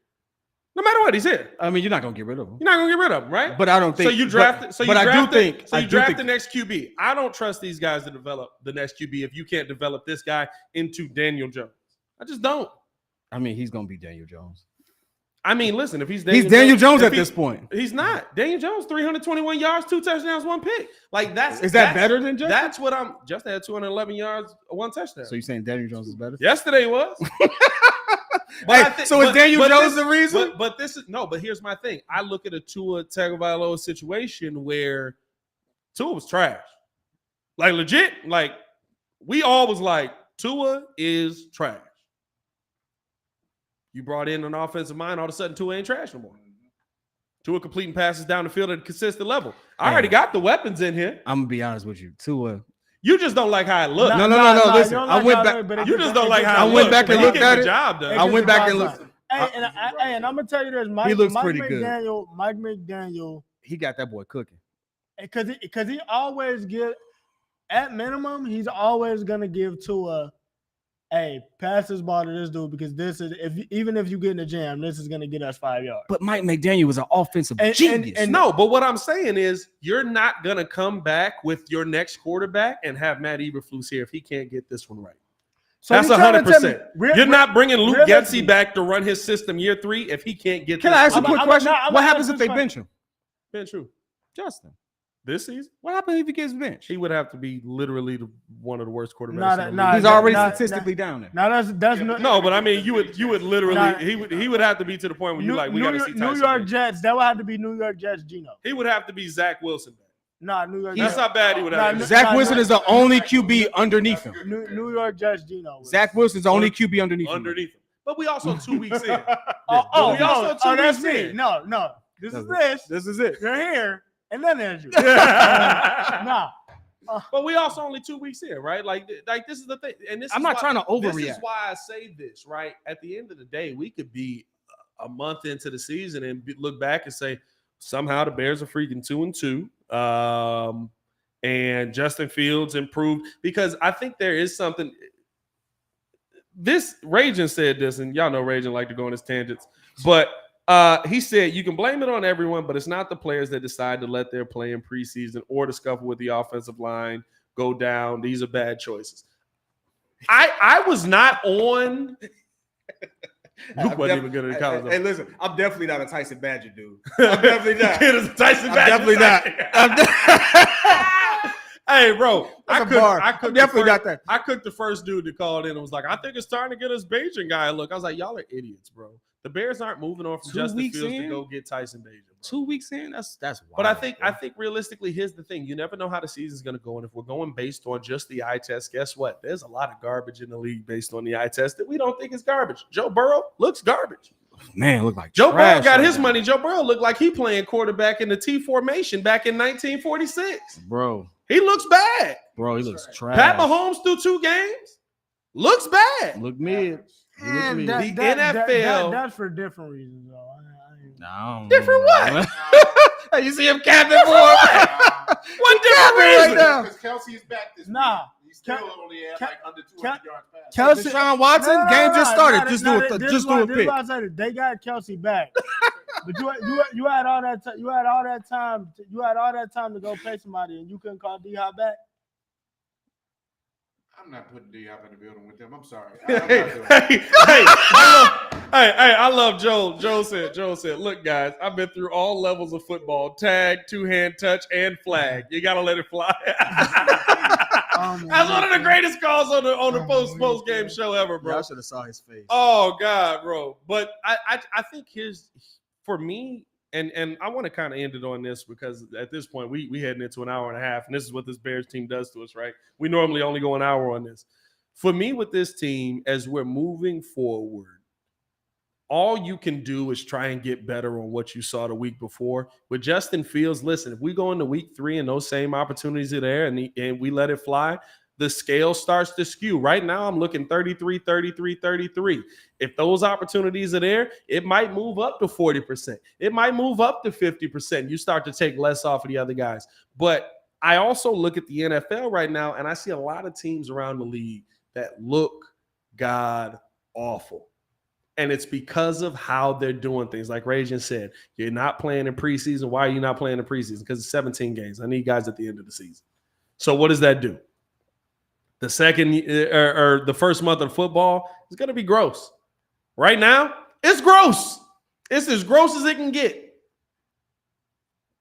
No matter what, he's here. I mean, you're not gonna get rid of him. You're not gonna get rid of him, right? But I don't think. So you draft. You draft the next QB. I don't trust these guys to develop the next QB if you can't develop this guy into Daniel Jones. I just don't. I mean, he's gonna be Daniel Jones. I mean, listen, if he's Daniel Jones at this point. He's not. Daniel Jones, 321 yards, 2 touchdowns, 1 pick. Like is that better than Justin? That's what I'm. Justin had 211 yards, 1 touchdown. So you're saying Daniel Jones is better? Yesterday was. Is Daniel Jones the reason? But this is no. But here's my thing. I look at a Tua Tagovailoa situation where Tua was trash. Like legit. Like we all was like Tua is trash. You brought in an offensive mind. All of a sudden, Tua ain't trash no more. Tua completing passes down the field at a consistent level. I already got the weapons in here. I'm gonna be honest with you, Tua. You just don't like how it looked. No. Listen, I went back. You just don't like how I went back and looked at it. I went back and looked. And I'm gonna tell you this. He looks pretty good. Mike McDaniel. He got that boy cooking. Because he always at minimum, he's always gonna give Tua, hey, pass this ball to this dude because this is even if you get in a jam, this is gonna get us 5 yards. But Mike McDaniel was an offensive genius. No, but what I'm saying is you're not gonna come back with your next quarterback and have Matt Eberflus here if he can't get this one right. So that's 100%. You're not bringing Luke Getsy back to run his system year 3 if he can't get. Can I ask a quick question? What happens if they bench him? Bench who? Justin. This season? What happens if he gets benched? He would have to be literally one of the worst quarterbacks. He's already statistically down there. No, but I mean, you would literally he would have to be to the point where you like we got to see Tyson New York Jets. That would have to be New York Jets. Geno. He would have to be Zach Wilson. New York. That's not bad. He would have. Zach Wilson is the only QB underneath him. New York Jets. Geno. Zach Wilson's the only QB underneath him. But we also 2 weeks in. That's me. No. This is it. You're here, and then there's you. Nah. But we also only 2 weeks in, right? Like this is the thing. And this I'm is not why, trying to overreact. This is why I say this, right? At the end of the day, we could be a month into the season and look back and say, somehow the Bears are freaking 2-2. And Justin Fields improved, because I think there is something. This Ragin said this, and y'all know Ragin like to go on his tangents, but he said you can blame it on everyone, but it's not the players that decide to let their play in preseason or to scuffle with the offensive line go down. These are bad choices. I was not on. Luke wasn't even good at college. Hey, listen, I'm definitely not a Tyson Badger dude. I'm definitely not. Kid is a Tyson Badger. I'm definitely not. Hey, bro, I cooked the first dude that called in and was like, I think it's time to get us Bajan guy. Look, I was like, y'all are idiots, bro. The Bears aren't moving on from Justin Fields to go get Tyson Bajan. 2 weeks in, that's wild. But I think realistically, here's the thing. You never know how the season's going to go. And if we're going based on just the eye test, guess what? There's a lot of garbage in the league based on the eye test that we don't think is garbage. Joe Burrow looks garbage. Man, look like Joe Burrow got his money. Joe Burrow looked like he playing quarterback in the T formation back in 1946. Bro. He looks bad. Bro, he looks trash. Pat Mahomes through 2 games looks bad. Look mid. And The NFL. That's for different reasons, though. Different what? Hey, you see him capping for him? What different reason? Because Kelsey is back this week. He's still only at like under 200 yards pass. Kelsey, Deshaun Watson, game just started. Just do a pick. They got Kelsey back, but you had all that time. You had all that time to go play somebody, and you couldn't call D-Hop back. I'm not putting D-Hop in the building with them. I'm sorry. I love Joe. Joe said, look, guys, I've been through all levels of football: tag, 2-hand touch, and flag. You gotta let it fly. That's one of the greatest calls on the post game show ever, bro. Yeah, I should have saw his face. Oh God, bro. But I think for me, and I want to kind of end it on this, because at this point we heading into an hour and a half, and this is what this Bears team does to us, right? We normally only go an hour on this. For me, with this team, as we're moving forward, all you can do is try and get better on what you saw the week before. With Justin Fields, listen, if we go into week 3 and those same opportunities are there and we let it fly, the scale starts to skew. Right now, I'm looking 33, 33, 33. If those opportunities are there, it might move up to 40%. It might move up to 50%. You start to take less off of the other guys. But I also look at the NFL right now, and I see a lot of teams around the league that look god awful. And it's because of how they're doing things. Like Ragin said, you're not playing in preseason. Why are you not playing in preseason? Because it's 17 games. I need guys at the end of the season. So what does that do? The second or the first month of football is going to be gross. Right now, it's gross. It's as gross as it can get.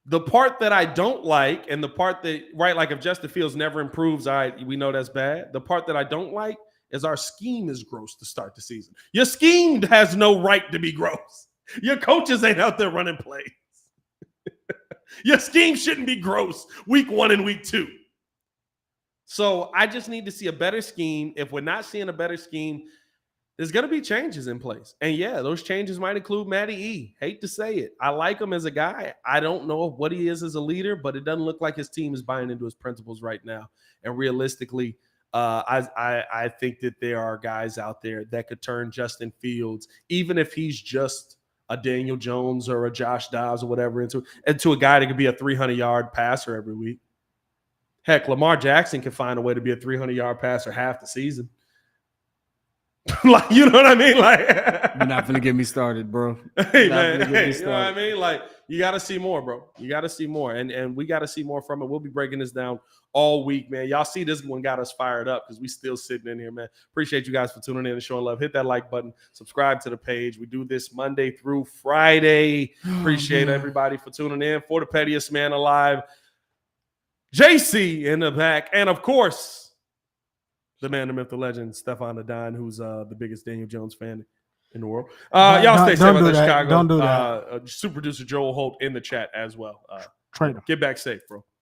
The part that I don't like, and the part that, right, like if Justin Fields never improves, we know that's bad. The part that I don't like is our scheme is gross to start the season. Your scheme has no right to be gross. Your coaches ain't out there running plays. Your scheme shouldn't be gross week 1 and week 2. So I just need to see a better scheme. If we're not seeing a better scheme, there's going to be changes in place. And yeah, those changes might include Matty E. Hate to say it. I like him as a guy. I don't know what he is as a leader, but it doesn't look like his team is buying into his principles right now. And realistically, I think that there are guys out there that could turn Justin Fields, even if he's just a Daniel Jones or a Josh Dobbs or whatever, into a guy that could be a 300-yard passer every week. Heck, Lamar Jackson can find a way to be a 300-yard passer half the season. Like, you know what I mean? Like, you're not gonna get me started, bro. Hey, man, you know what I mean? Like, you got to see more, bro. You got to see more, and we got to see more from it. We'll be breaking this down all week, man. Y'all see this one got us fired up because we still sitting in here, man. Appreciate you guys for tuning in and showing love. Hit that like button. Subscribe to the page. We do this Monday through Friday. Appreciate everybody for tuning in. For the pettiest man alive, JC in the back, and of course, the man, the myth, the legend, Stefan Adine, who's the biggest Daniel Jones fan in the world. Y'all stay safe out there, Chicago. Don't do that. Super producer Joel Holt in the chat as well. Trade him. Get back safe, bro.